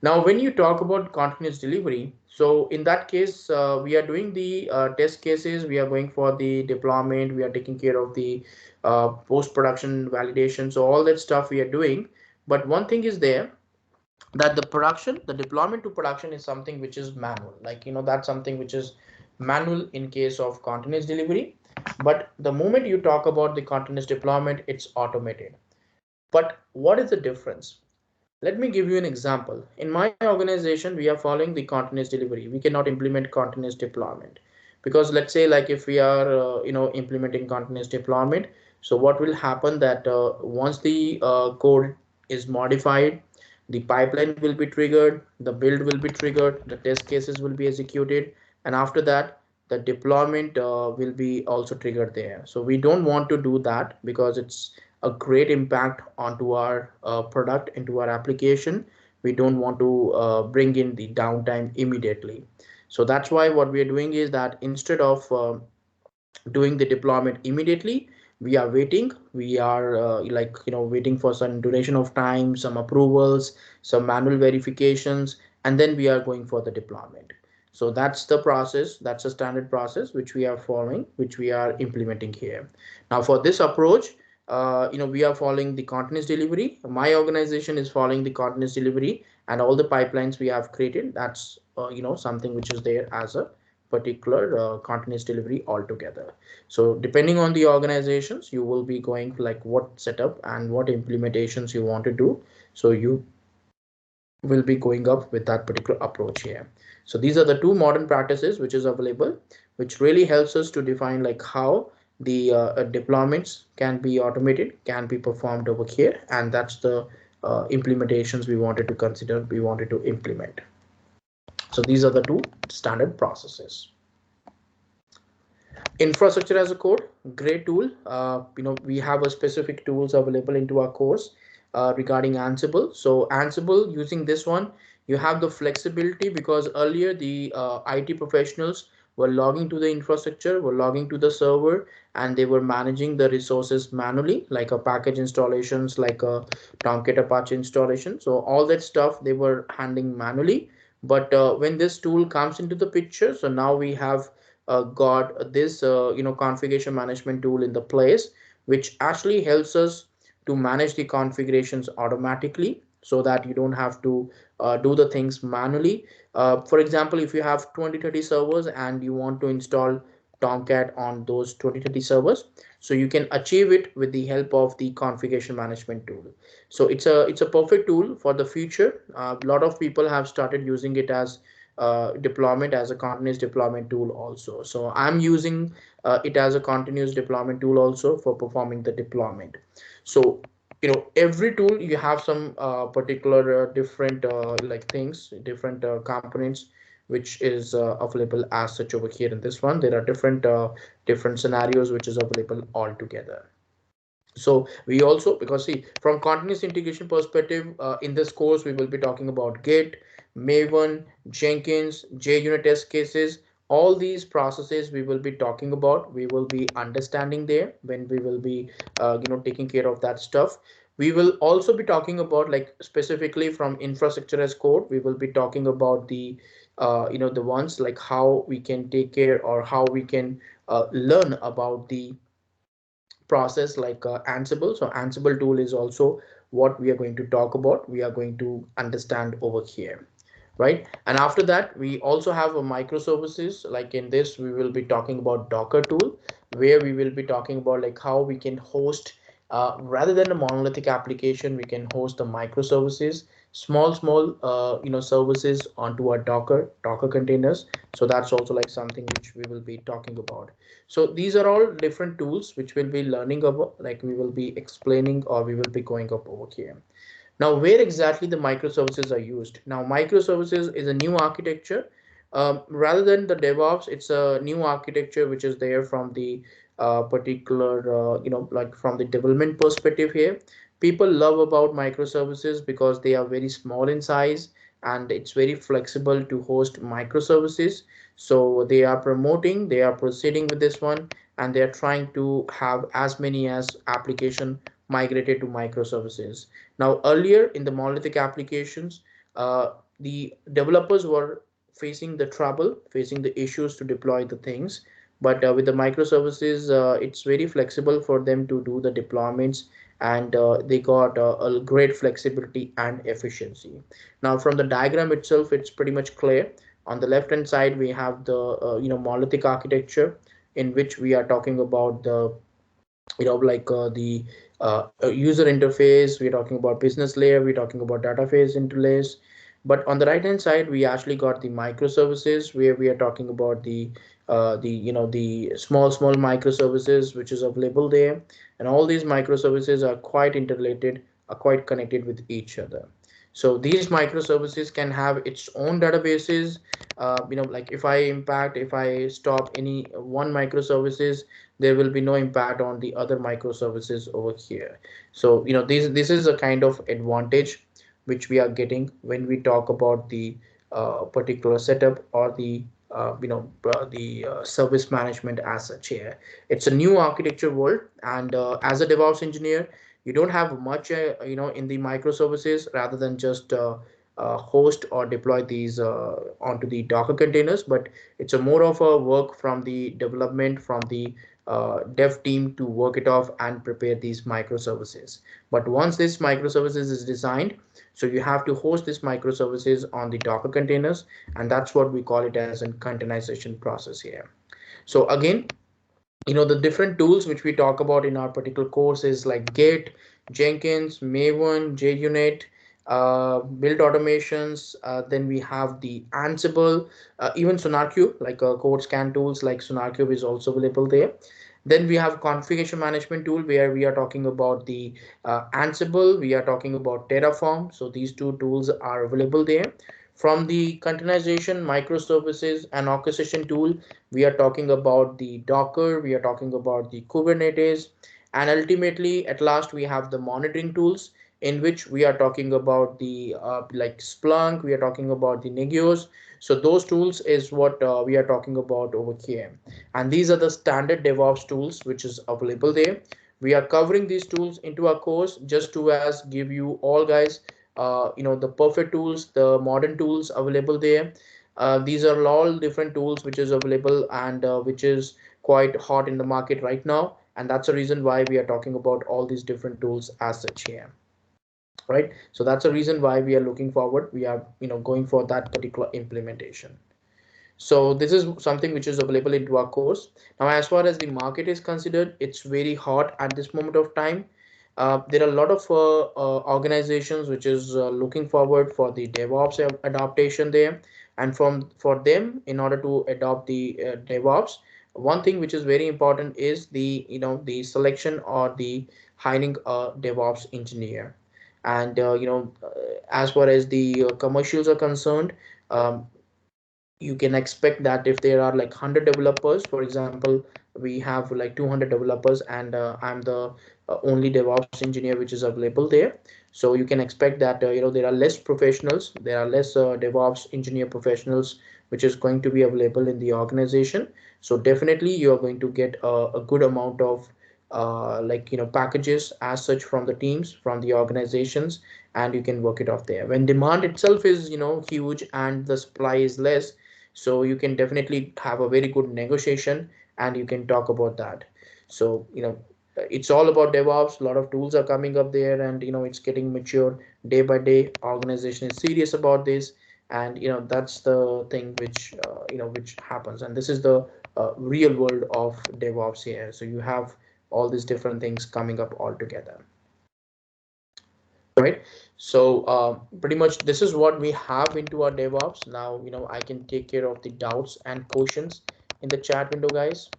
Now, when you talk about continuous delivery, so in that case, we are doing the test cases, we are going for the deployment, we are taking care of the post-production validation. So all that stuff we are doing. But one thing is there that the deployment to production is something which is manual. Like, that's something which is manual in case of continuous delivery. But the moment you talk about the continuous deployment, it's automated. But what is the difference? Let me give you an example. In my organization, we are following the continuous delivery. We cannot implement continuous deployment because let's say like if we are implementing continuous deployment, so what will happen that once the code is modified, the pipeline will be triggered, the build will be triggered, the test cases will be executed, and after that the deployment will be also triggered there. So we don't want to do that because it's a great impact onto our product, into our application. We don't want to bring in the downtime immediately. So that's why what we are doing is that instead of doing the deployment immediately, we are waiting. We are waiting for some duration of time, some approvals, some manual verifications, and then we are going for the deployment. So that's the process. That's a standard process which we are following, which we are implementing here. Now for this approach, we are following the continuous delivery. My organization is following the continuous delivery, and all the pipelines we have created, that's something which is there as a particular continuous delivery altogether. So depending on the organizations, you will be going like what setup and what implementations you want to do. So you will be going up with that particular approach here. So these are the two modern practices which is available, which really helps us to define like how the deployments can be automated, can be performed over here, and that's the implementations we wanted to consider, we wanted to implement. So these are the two standard processes. Infrastructure as a code, great tool. We have a specific tools available into our course regarding Ansible. So Ansible, using this one, you have the flexibility because earlier the IT professionals were logging to the infrastructure, were logging to the server, and they were managing the resources manually, like a package installations, like a Tomcat Apache installation. So all that stuff they were handling manually. But when this tool comes into the picture, so now we have got this configuration management tool in the place, which actually helps us to manage the configurations automatically so that you don't have to do the things manually. For example, if you have 20-30 servers and you want to install Tomcat on those 20-30 servers, so you can achieve it with the help of the configuration management tool. So it's a perfect tool for the future. A lot of people have started using it as deployment, as a continuous deployment tool also. So I'm using it as a continuous deployment tool also for performing the deployment. So every tool you have some particular different like things, different components which is available as such over here. In this one there are different different scenarios which is available altogether. So we also, because see, from continuous integration perspective, in this course we will be talking about Git, Maven, Jenkins, JUnit test cases. All these processes we will be talking about, we will be understanding there when we will be taking care of that stuff. We will also be talking about, like, specifically from infrastructure as code, we will be talking about the the ones like how we can take care, or how we can learn about the process like Ansible. So Ansible tool is also what we are going to talk about. We are going to understand over here, right? And after that, we also have a microservices. Like in this, we will be talking about Docker tool, where we will be talking about like how we can host, rather than a monolithic application, we can host the microservices, small services onto our Docker containers. So that's also like something which we will be talking about. So these are all different tools which we'll be learning about, like we will be explaining, or we will be going up over here. Now, where exactly the microservices are used? Now, microservices is a new architecture. Rather than the DevOps, it's a new architecture which is there from the particular, like from the development perspective here. People love about microservices because they are very small in size, and it's very flexible to host microservices. So they are promoting, they are proceeding with this one, and they are trying to have as many as application migrated to microservices. Now, earlier in the monolithic applications, the developers were facing the trouble, facing the issues to deploy the things. But with the microservices, it's very flexible for them to do the deployments, and they got a great flexibility and efficiency. Now, from the diagram itself, it's pretty much clear. On the left hand side, we have the monolithic architecture, in which we are talking about the the user interface. We're talking about business layer, we're talking about database interlace. But on the right hand side, we actually got the microservices, where we are talking about the small microservices which is available there. And all these microservices are quite interrelated, are quite connected with each other. So these microservices can have its own databases. Like if I stop any one microservices, there will be no impact on the other microservices over here. So this is a kind of advantage which we are getting when we talk about the particular setup, or the service management as such here. It's a new architecture world, and as a DevOps engineer, you don't have much in the microservices, rather than just host or deploy these onto the Docker containers. But it's a more of a work from the development, from the dev team, to work it off and prepare these microservices. But once this microservices is designed, so you have to host this microservices on the Docker containers, and that's what we call it as a containerization process here. So again, the different tools which we talk about in our particular course is like Git, Jenkins, Maven, JUnit, build automations. Then we have the Ansible, even SonarQube, like code scan tools like SonarQube is also available there. Then we have configuration management tool, where we are talking about the Ansible, we are talking about Terraform. So these two tools are available there. From the containerization, microservices, and orchestration tool, we are talking about the Docker, we are talking about the Kubernetes, and ultimately, at last, we have the monitoring tools, in which we are talking about the like Splunk, we are talking about the Nagios. So those tools is what we are talking about over here. And these are the standard DevOps tools which is available there. We are covering these tools into our course just to as give you all guys the perfect tools, the modern tools available there. These are all different tools which is available, and which is quite hot in the market right now, and that's the reason why we are talking about all these different tools as such here, right? So that's the reason why we are looking forward, we are going for that particular implementation. So this is something which is available into our course. Now, as far as the market is considered, it's very hot at this moment of time. There are a lot of organizations which is looking forward for the DevOps adaptation there, and for them, in order to adopt the DevOps, one thing which is very important is the the selection or the hiring a DevOps engineer. And as far as the commercials are concerned, um, you can expect that if there are like 100 developers, for example, we have like 200 developers, and I'm the only DevOps engineer which is available there. So you can expect that there are less professionals, there are less DevOps engineer professionals which is going to be available in the organization. So definitely you are going to get a good amount of packages as such from the teams, from the organizations, and you can work it off there. When demand itself is huge and the supply is less, so you can definitely have a very good negotiation and you can talk about that. So it's all about DevOps. A lot of tools are coming up there, and it's getting mature day by day. Organization is serious about this, and that's the thing which which happens. And this is the real world of DevOps here. So you have all these different things coming up all together, right? So pretty much this is what we have into our DevOps. Now I can take care of the doubts and questions in the chat window, guys.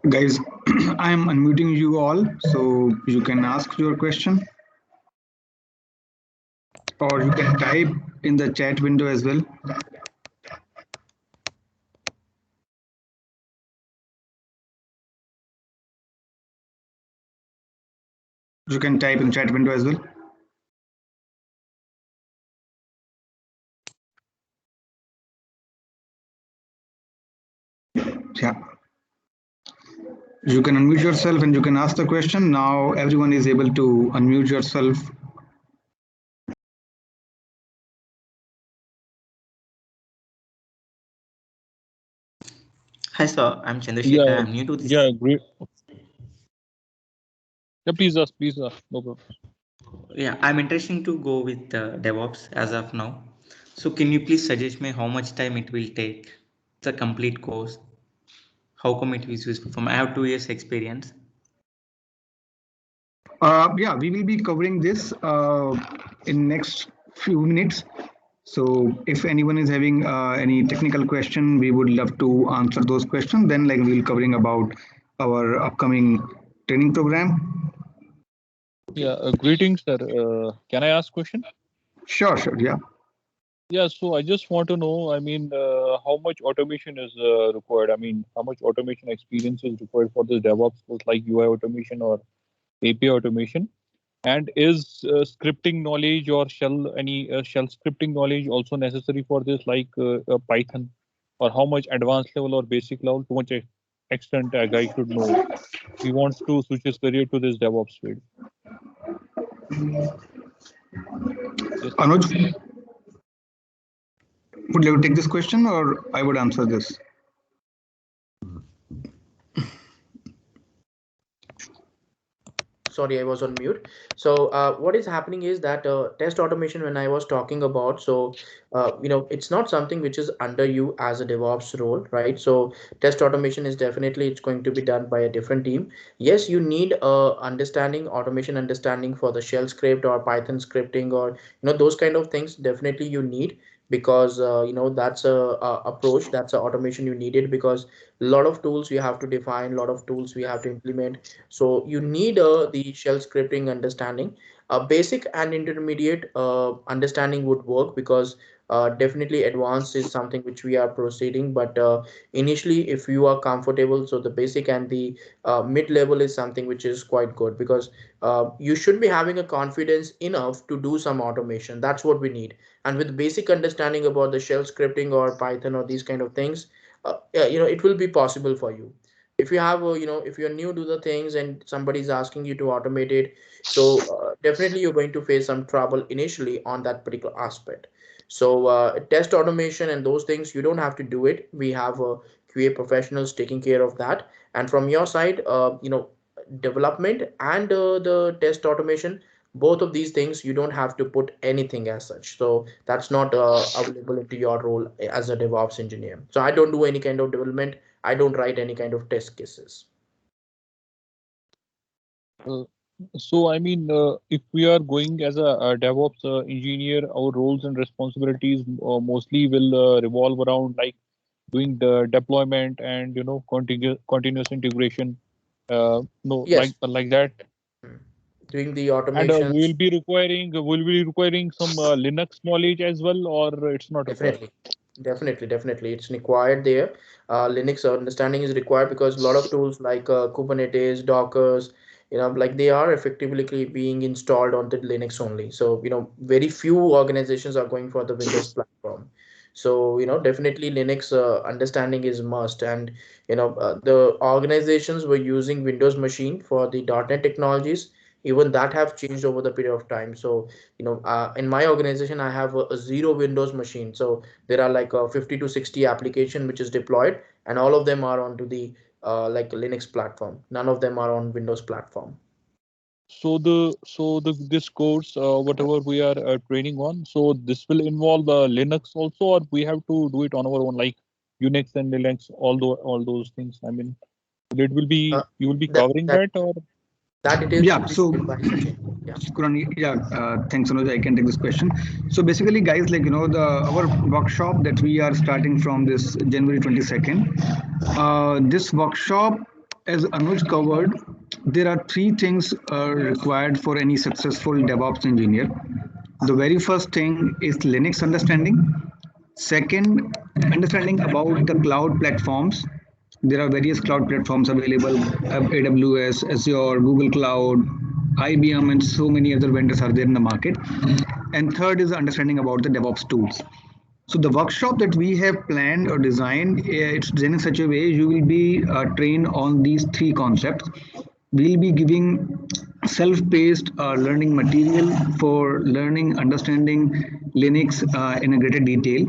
Guys, I am unmuting you all, so you can ask your question, or you can type in the chat window as well. You can type in chat window as well. Yeah. You can unmute yourself and you can ask the question. Now everyone is able to unmute yourself. Hi, sir. I'm Chandrasekhar. Yeah, I'm new to this. yeah, great. Yeah, please ask, no problem. Yeah, I'm interested to go with DevOps as of now. So, can you please suggest me how much time it will take the complete course? How come it is useful for me? I have 2 years experience. Yeah, we will be covering this in next few minutes. So if anyone is having any technical question, we would love to answer those questions. Then like we'll covering about our upcoming training program. Yeah, greetings, sir. Can I ask question? Sure, yeah. Yeah, so I just want to know, I mean, how much automation is required? I mean, how much automation experience is required for this DevOps course, like UI automation or API automation? And is scripting knowledge or shell scripting knowledge also necessary for this, like Python? Or how much advanced level or basic level, to much extent a guy should know? He wants to switch his career to this DevOps field. Yes. Anuj, would you take this question or I would answer this? Sorry, I was on mute. So what is happening is that test automation, when I was talking about, so it's not something which is under you as a DevOps role, right? So test automation is definitely, it's going to be done by a different team. Yes, you need understanding, automation understanding for the shell script or Python scripting, or those kind of things. Definitely you need, because that's a approach, that's a automation you needed, because a lot of tools you have to define, a lot of tools we have to implement. So you need the shell scripting understanding. Basic and intermediate understanding would work, because definitely advanced is something which we are proceeding. But initially, if you are comfortable, so the basic and the mid level is something which is quite good, because you should be having a confidence enough to do some automation. That's what we need. And with basic understanding about the shell scripting or Python or these kind of things, yeah, it will be possible for you. If you have if you're new to the things and somebody's asking you to automate it, so definitely you're going to face some trouble initially on that particular aspect. So test automation and those things, you don't have to do it. We have QA professionals taking care of that. And from your side, development and the test automation, both of these things, you don't have to put anything as such. So that's not available into your role as a DevOps engineer. So I don't do any kind of development, I don't write any kind of test cases. So, I mean, if we are going as a DevOps engineer, our roles and responsibilities mostly will revolve around like doing the deployment and continuous integration, Yes. like that. Doing the And automations. will be requiring some Linux knowledge as well, or it's not required? Definitely, definitely. It's required there. Linux understanding is required because a lot of tools like Kubernetes, Dockers, like they are effectively being installed on the Linux only. So, very few organizations are going for the Windows platform. So, definitely Linux understanding is must. And, the organizations were using Windows machine for the .NET technologies. Even that have changed over the period of time. So, in my organization I have a zero Windows machine, so there are like 50 to 60 application which is deployed, and all of them are onto the like Linux platform. None of them are on Windows platform. So the this course, whatever we are training on, so this will involve Linux also, or we have to do it on our own, like Unix and Linux, all those things. I mean, it will uh, be you will be that covering that that, or that details Yeah, will be so shared by Sachin. Yeah. Kurani, yeah, thanks, Anuj. I can take this question. So basically, guys, like the our workshop that we are starting from this January 22nd. This workshop, as Anuj covered, there are three things required for any successful DevOps engineer. The very first thing is Linux understanding. Second, understanding about the cloud platforms. There are various cloud platforms available: AWS, Azure, Google Cloud, IBM, and so many other vendors are there in the market. And third is understanding about the DevOps tools. So the workshop that we have planned or designed, it's designed in such a way you will be trained on these three concepts. We'll be giving self-paced learning material for learning, understanding Linux in a greater detail.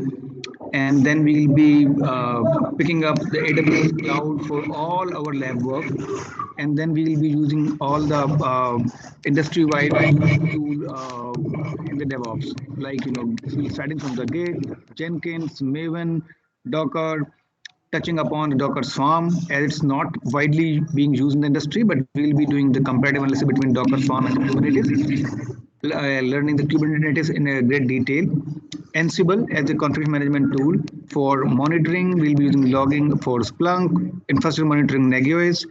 And then we'll be picking up the AWS cloud for all our lab work. And then we will be using all the industry-wide tool in the DevOps, like we'll starting from the Git, Jenkins, Maven, Docker, touching upon the Docker Swarm, as it's not widely being used in the industry, but we'll be doing the comparative analysis between Docker Swarm and Kubernetes, learning the Kubernetes in a great detail. Ansible as a configuration management tool for monitoring. We'll be using logging for Splunk, infrastructure monitoring Nagios.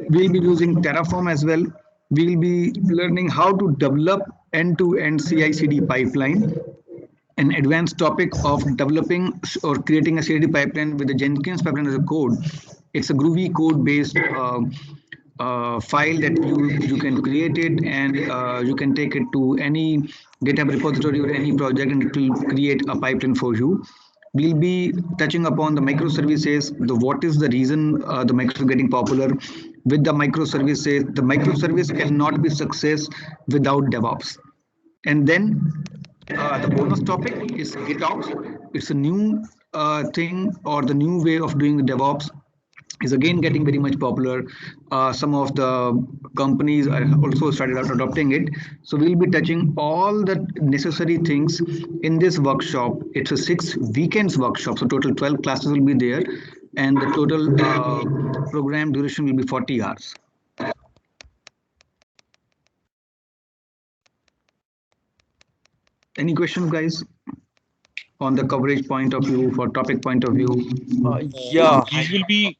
We'll be using Terraform as well. We'll be learning how to develop end-to-end CI/CD pipeline. An advanced topic of developing or creating a CI/CD pipeline with the Jenkins pipeline as a code. It's a Groovy code-based file that you can create it, and you can take it to any GitHub repository or any project, and it will create a pipeline for you. We'll be touching upon the microservices, the what is the reason the microservice getting popular. With the microservices, the microservice cannot be success without DevOps. And then the bonus topic is GitOps. It's a new thing or the new way of doing the DevOps is again getting very much popular. Some of the companies are also started adopting it. So we'll be touching all the necessary things in this workshop. It's a 6 weekends workshop, so total 12 classes will be there, and the total program duration will be 40 hours. Any questions, guys, on the coverage point of view, for topic point of view? Yeah. these will be.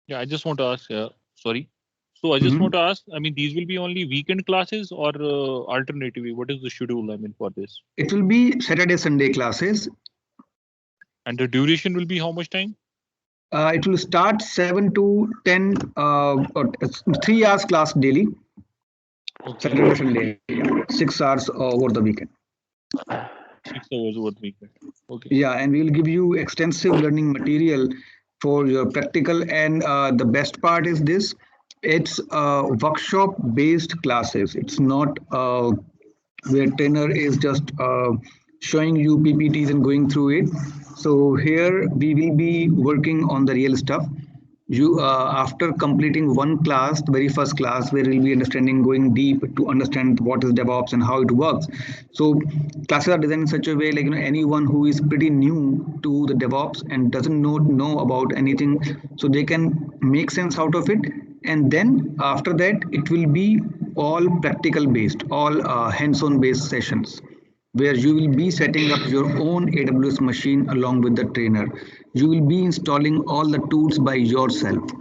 Yeah, I just want to ask. Sorry. So I just Mhm. want to ask. I mean, these will be only weekend classes or alternatively? What is the schedule? I mean, for this, It will be Saturday, Sunday classes. and the duration will be how much time? It will start 7 to 10, or 3 hours class daily, Okay, Saturday, Sunday, yeah. 6 hours over the weekend. 6 hours over the weekend. Okay. Yeah, and we will give you extensive learning material for your practical. And the best part is this: it's workshop-based classes. It's not where trainer is just showing you PPTs and going through it. So here we will be working on the real stuff. You after completing one class, the very first class, where we'll be understanding, going deep to understand what is DevOps and how it works. So classes are designed in such a way, like anyone who is pretty new to the DevOps and doesn't know about anything, so they can make sense out of it. And then after that, it will be all practical based, all hands-on based sessions. where you will be setting up your own AWS machine along with the trainer. You will be installing all the tools by yourself.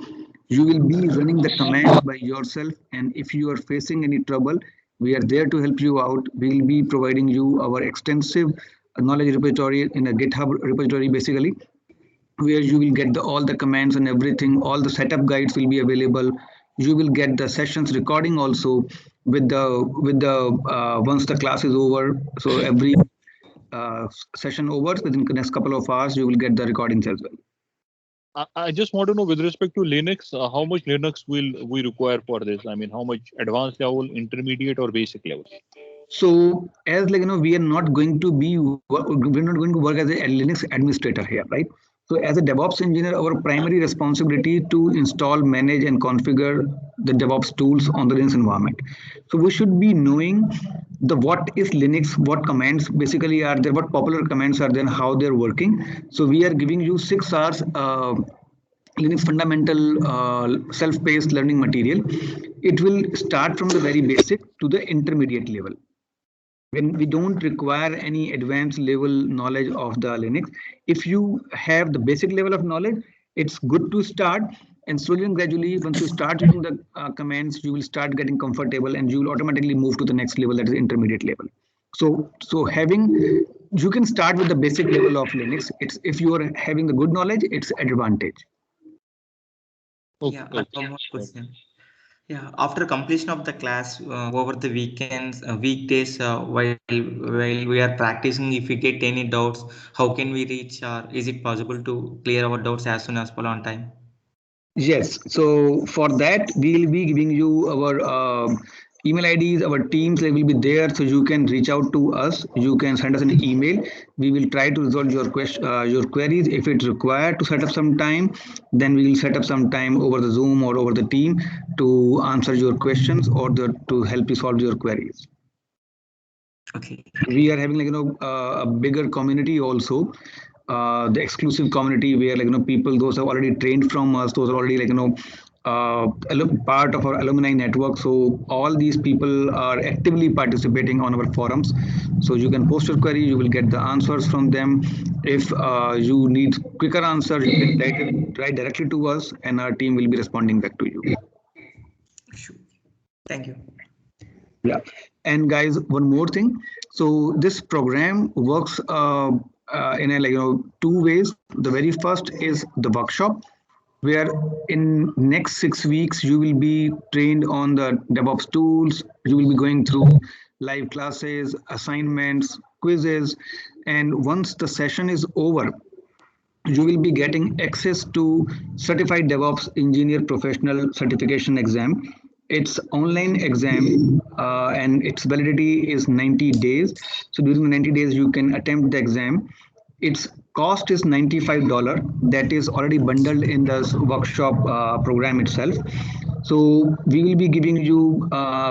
You will be running the commands by yourself. And if you are facing any trouble, we are there to help you out. We will be providing you our extensive knowledge repository in a GitHub repository, basically, where you will get all the commands and everything. All the setup guides will be available. You will get the sessions recording also with the once the class is over. So every session over within the next couple of hours, you will get the recordings as well. I just want to know with respect to Linux, how much Linux will we require for this? I mean, how much advanced level, intermediate, or basic level? So as we are not going to work as a Linux administrator here, right? So as a DevOps engineer, our primary responsibility to install, manage, and configure the DevOps tools on the Linux environment. So we should be knowing the what is Linux, what commands basically are there, what popular commands are there, and how they're working. So we are giving you 6 hours Linux fundamental self-paced learning material. It will start from the very basic to the intermediate level. When we don't require any advanced level knowledge of the Linux, if you have the basic level of knowledge, it's good to start. And slowly and gradually, once you start using the commands, you will start getting comfortable, and you will automatically move to the next level, that is intermediate level. So having, you can start with the basic level of Linux. It's, if you are having the good knowledge, it's advantage. Yeah, I have one question. Yeah, after completion of the class over the weekends, weekdays, while we are practicing, if we get any doubts, how can we reach, or is it possible to clear our doubts as soon as possible on time? Yes. So for that, we will be giving you our email IDs, our teams. They will be there, so you can reach out to us. You can send us an email. We will try to resolve your your queries. If it's required to set up some time, then we will set up some time over the Zoom or over the team to answer your questions or to help you solve your queries. Okay. We are having a bigger community also. The exclusive community where people, those have already trained from us, those are already part of our alumni network. So all these people are actively participating on our forums. So you can post your query, you will get the answers from them. If you need quicker answer, you can write directly to us, and our team will be responding back to you. Sure. Thank you. Yeah. And guys, one more thing. So this program works in a two ways. The very first is the workshop, where in next 6 weeks you will be trained on the DevOps tools. You will be going through live classes, assignments, quizzes, and once the session is over, you will be getting access to Certified DevOps Engineer Professional Certification exam. It's online exam and its validity is 90 days. So during the 90 days, you can attempt the exam. Its cost is $95. That is already bundled in the workshop program itself. So we will be giving you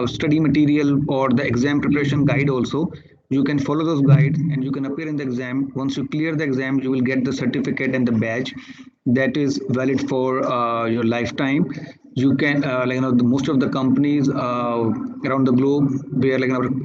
study material or the exam preparation guide also. You can follow those guides and you can appear in the exam. Once you clear the exam, you will get the certificate and the badge that is valid for your lifetime. You can most of the companies around the globe where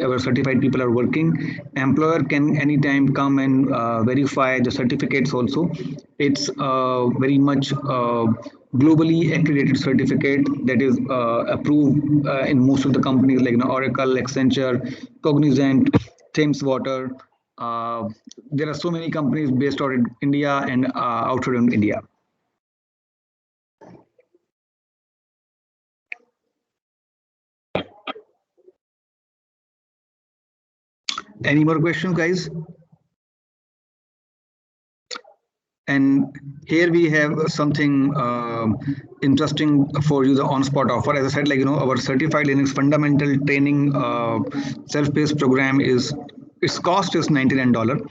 our certified people are working, employer can anytime come and verify the certificates also. It's very much globally accredited certificate that is approved in most of the companies like Oracle, Accenture, Cognizant, Thames Water. There are so many companies based out in India and outside of India. Any more questions, guys? And here we have something interesting for you, the on-spot offer. As I said, our certified Linux fundamental training self-paced program is, its cost is $99,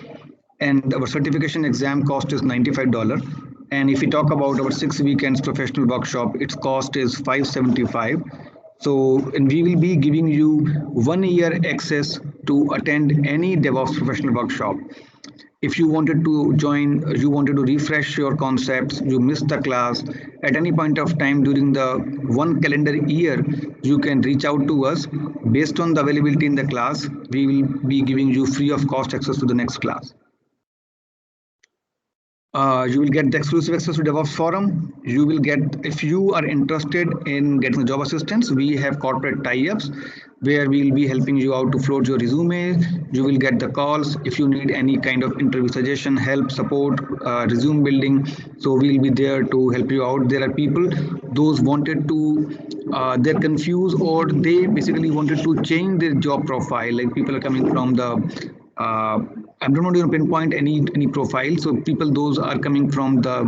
and our certification exam cost is $95. And if we talk about our 6 weekends professional workshop, its cost is $575. So, and we will be giving you 1 year access to attend any DevOps professional workshop. If you wanted to join, you wanted to refresh your concepts, you missed the class at any point of time during the 1 calendar year, you can reach out to us. Based on the availability in the class, we will be giving you free of cost access to the next class. You will get the exclusive access to DevOps Forum. You will get, if you are interested in getting the job assistance, we have corporate tie-ups where we will be helping you out to float your resume. You will get the calls if you need any kind of interview suggestion, help, support, resume building. So we will be there to help you out. There are people, those wanted to, they're confused or they basically wanted to change their job profile. Like people are coming from the I don't want to pinpoint any profile. So people, those are coming from the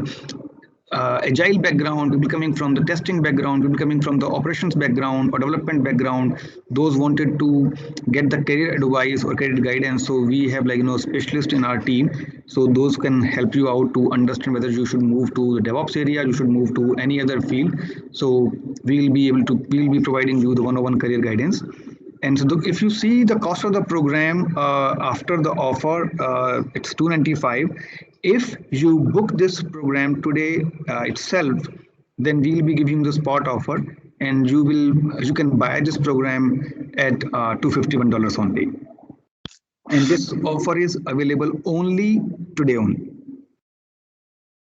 agile background, people coming from the testing background, people coming from the operations background or development background. Those wanted to get the career advice or career guidance. So we have specialists in our team. So those can help you out to understand whether you should move to the DevOps area, you should move to any other field. So we'll be providing you the one-on-one career guidance. And so if you see the cost of the program after the offer, it's $295. If you book this program today itself, then we'll be giving the spot offer, and you can buy this program at $251 only. And this offer is available only today only.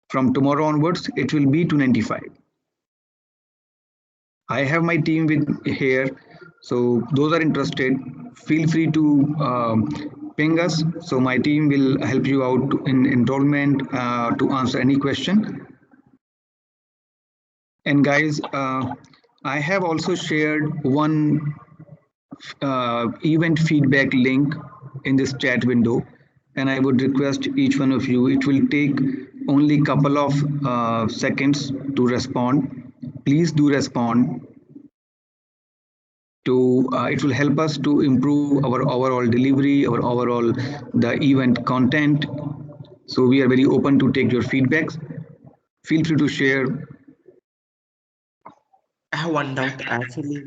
From tomorrow onwards, it will be $295. I have my team with here. So those are interested, feel free to ping us. So my team will help you out in enrollment to answer any question. And guys, I have also shared one event feedback link in this chat window. And I would request each one of you, it will take only a couple of seconds to respond. Please do respond. It will help us to improve our overall delivery, our overall the event content. So we are very open to take your feedbacks. Feel free to share. I have one doubt actually.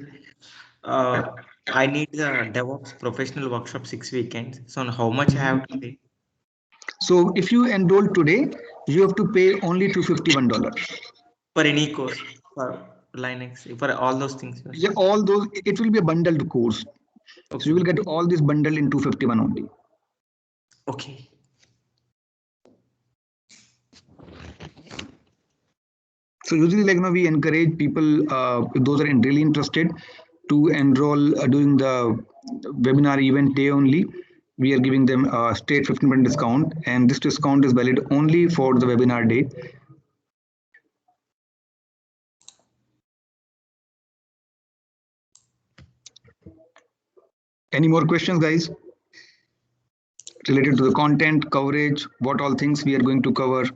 I need the DevOps professional workshop 6 weekends. So on how much I have to pay? So if you enroll today, you have to pay only $251 For any course, for Linux, for all those things. Yeah, all those. It will be a bundled course. Okay. So you will get all this bundle in $251 only. Okay. So usually, we encourage people, if those are really interested, to enroll during the webinar event day only. We are giving them a straight 15% discount, and this discount is valid only for the webinar day. Any more questions, guys? Related to the content, coverage, what all things we are going to cover?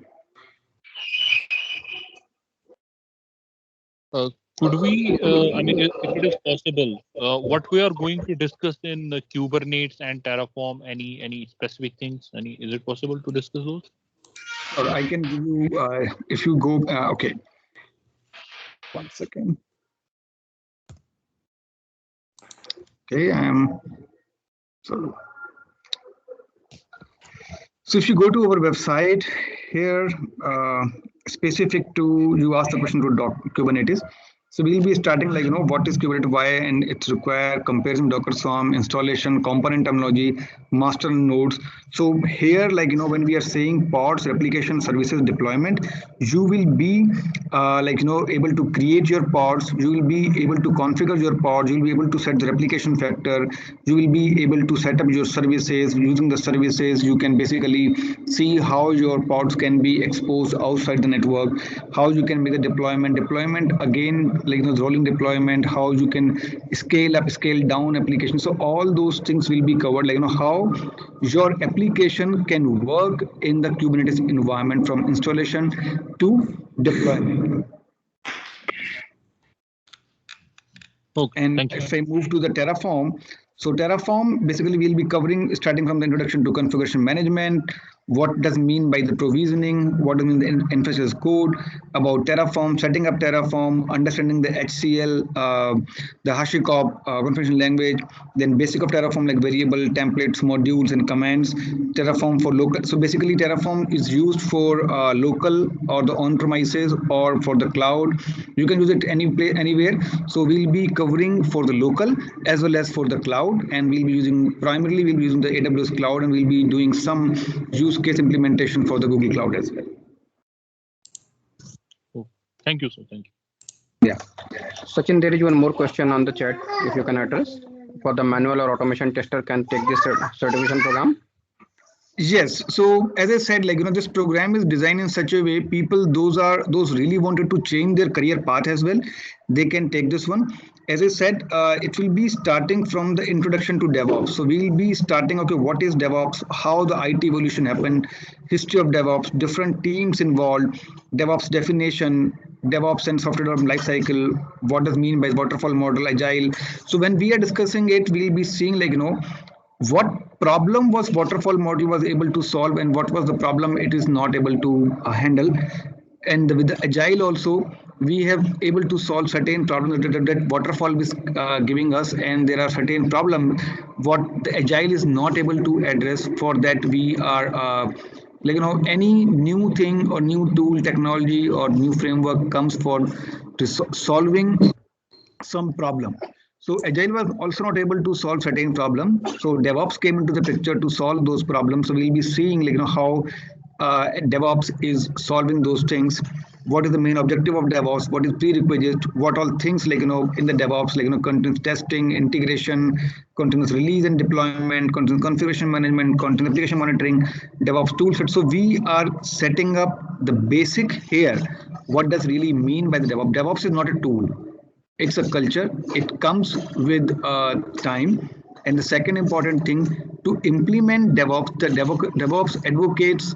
Could we, I mean, if it is possible, what we are going to discuss in Kubernetes and Terraform, any specific things? Is it possible to discuss those? Or I can give you, if you go, okay. 1 second. Okay, so if you go to our website here, specific to, you asked the question to Kubernetes. So we'll be starting what is Kubernetes, why and it's required, comparison Docker Swarm, installation, component terminology, master nodes. So here, when we are saying pods, replication, services, deployment, you will be able to create your pods, you will be able to configure your pods, you will be able to set the replication factor, you will be able to set up your services. Using the services, you can basically see how your pods can be exposed outside the network, how you can make the deployment again, rolling deployment, how you can scale up, scale down applications. So all those things will be covered, how your application can work in the Kubernetes environment from installation to deployment. Okay, and if I move to the Terraform, so Terraform basically we'll be covering starting from the introduction to configuration management, what does mean by the provisioning, what does mean the infrastructure code, about Terraform, setting up Terraform, understanding the HCL, the HashiCorp configuration language, then basic of Terraform like variable, templates, modules, and commands. Terraform for local. So basically, Terraform is used for local or the on-premises or for the cloud. You can use it anywhere. So we'll be covering for the local as well as for the cloud, and we'll be using primarily the AWS cloud, and we'll be doing some use case implementation for the Google Cloud as well. Oh, thank you, sir. Thank you. Yeah. Sachin, there is one more question on the chat, if you can address. For the manual or automation tester can take this certification program? Yes. So as I said, this program is designed in such a way people those really wanted to change their career path as well, they can take this one. As I said, it will be starting from the introduction to DevOps. So we'll be starting, okay, what is DevOps, how the IT evolution happened, history of DevOps, different teams involved, DevOps definition, DevOps and software development lifecycle, what does mean by Waterfall Model, Agile. So when we are discussing it, we'll be seeing what problem was Waterfall Model was able to solve and what was the problem it is not able to handle. And with the Agile also, we have able to solve certain problems that Waterfall is giving us, and there are certain problems what the Agile is not able to address. For that, we are any new thing or new tool, technology or new framework comes for to solving some problem. So Agile was also not able to solve certain problem. So DevOps came into the picture to solve those problems. So we'll be seeing how DevOps is solving those things. What is the main objective of DevOps? What is prerequisite? What all things in the DevOps continuous testing, integration, continuous release and deployment, continuous configuration management, continuous application monitoring, DevOps toolset. So we are setting up the basic here. What does really mean by the DevOps? DevOps is not a tool. It's a culture. It comes with time. And the second important thing, to implement DevOps, the DevOps advocates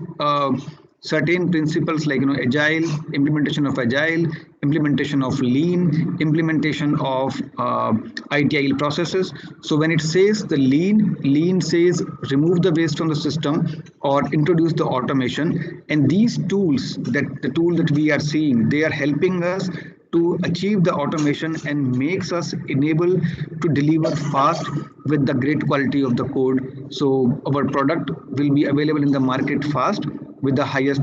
certain principles like Agile, implementation of Agile, implementation of Lean, implementation of ITIL processes. So when it says the Lean says remove the waste from the system or introduce the automation. And these tools, the tool that we are seeing, they are helping us to achieve the automation and makes us enable to deliver fast with the great quality of the code. So our product will be available in the market fast with the highest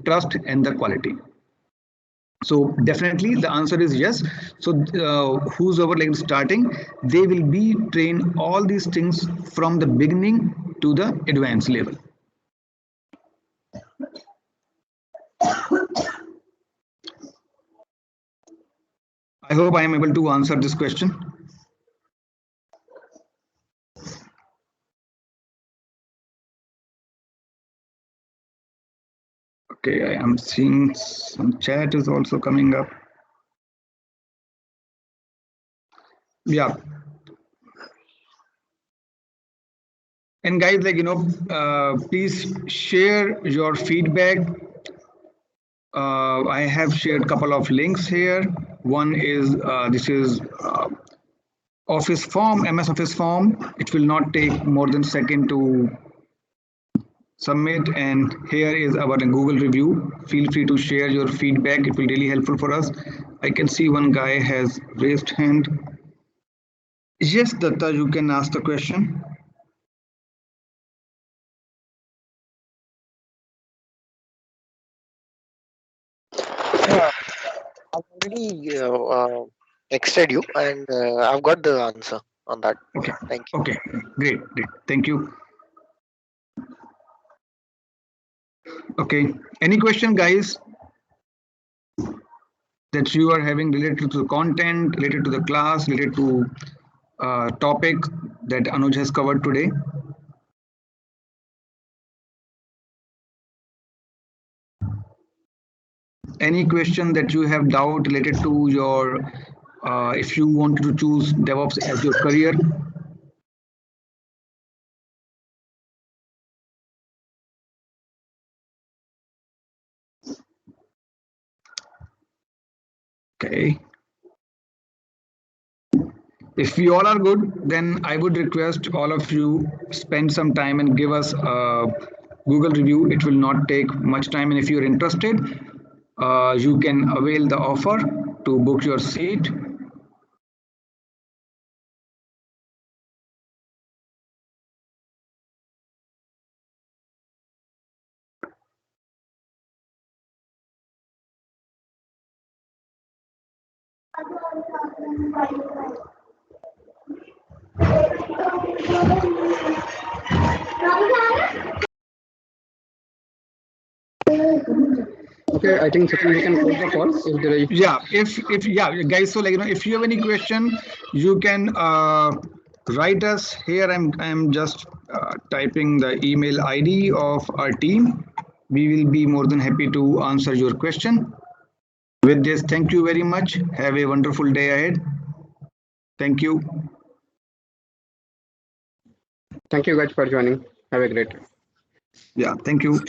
trust and the quality. So definitely the answer is yes. So who's over starting, they will be trained all these things from the beginning to the advanced level. I hope I am able to answer this question. Okay, I am seeing some chat is also coming up. Yeah. And guys, please share your feedback. I have shared a couple of links here. One is this is Office form, MS Office form. It will not take more than a second to submit. And here is our Google review. Feel free to share your feedback. It will really helpful for us. I can see one guy has raised hand. Yes, Datta, you can ask the question. I've already texted you, and I've got the answer on that. Okay. Thank you. Okay. Great. Thank you. Okay. Any question, guys, that you are having related to the content, related to the class, related to topic that Anuj has covered today? Any question that you have doubt related to your, if you want to choose DevOps as your career? Okay. If we all are good, then I would request all of you spend some time and give us Google review. It will not take much time, and if you're interested, you can avail the offer to book your seat. Okay, I think Sachin, we can close the call if there is. Yeah, if yeah, guys. So if you have any question, you can write us here. I'm just typing the email ID of our team. We will be more than happy to answer your question. With this, thank you very much. Have a wonderful day ahead. Thank you. Thank you guys for joining. Have a great day. Yeah, thank you.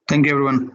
Thank you, everyone.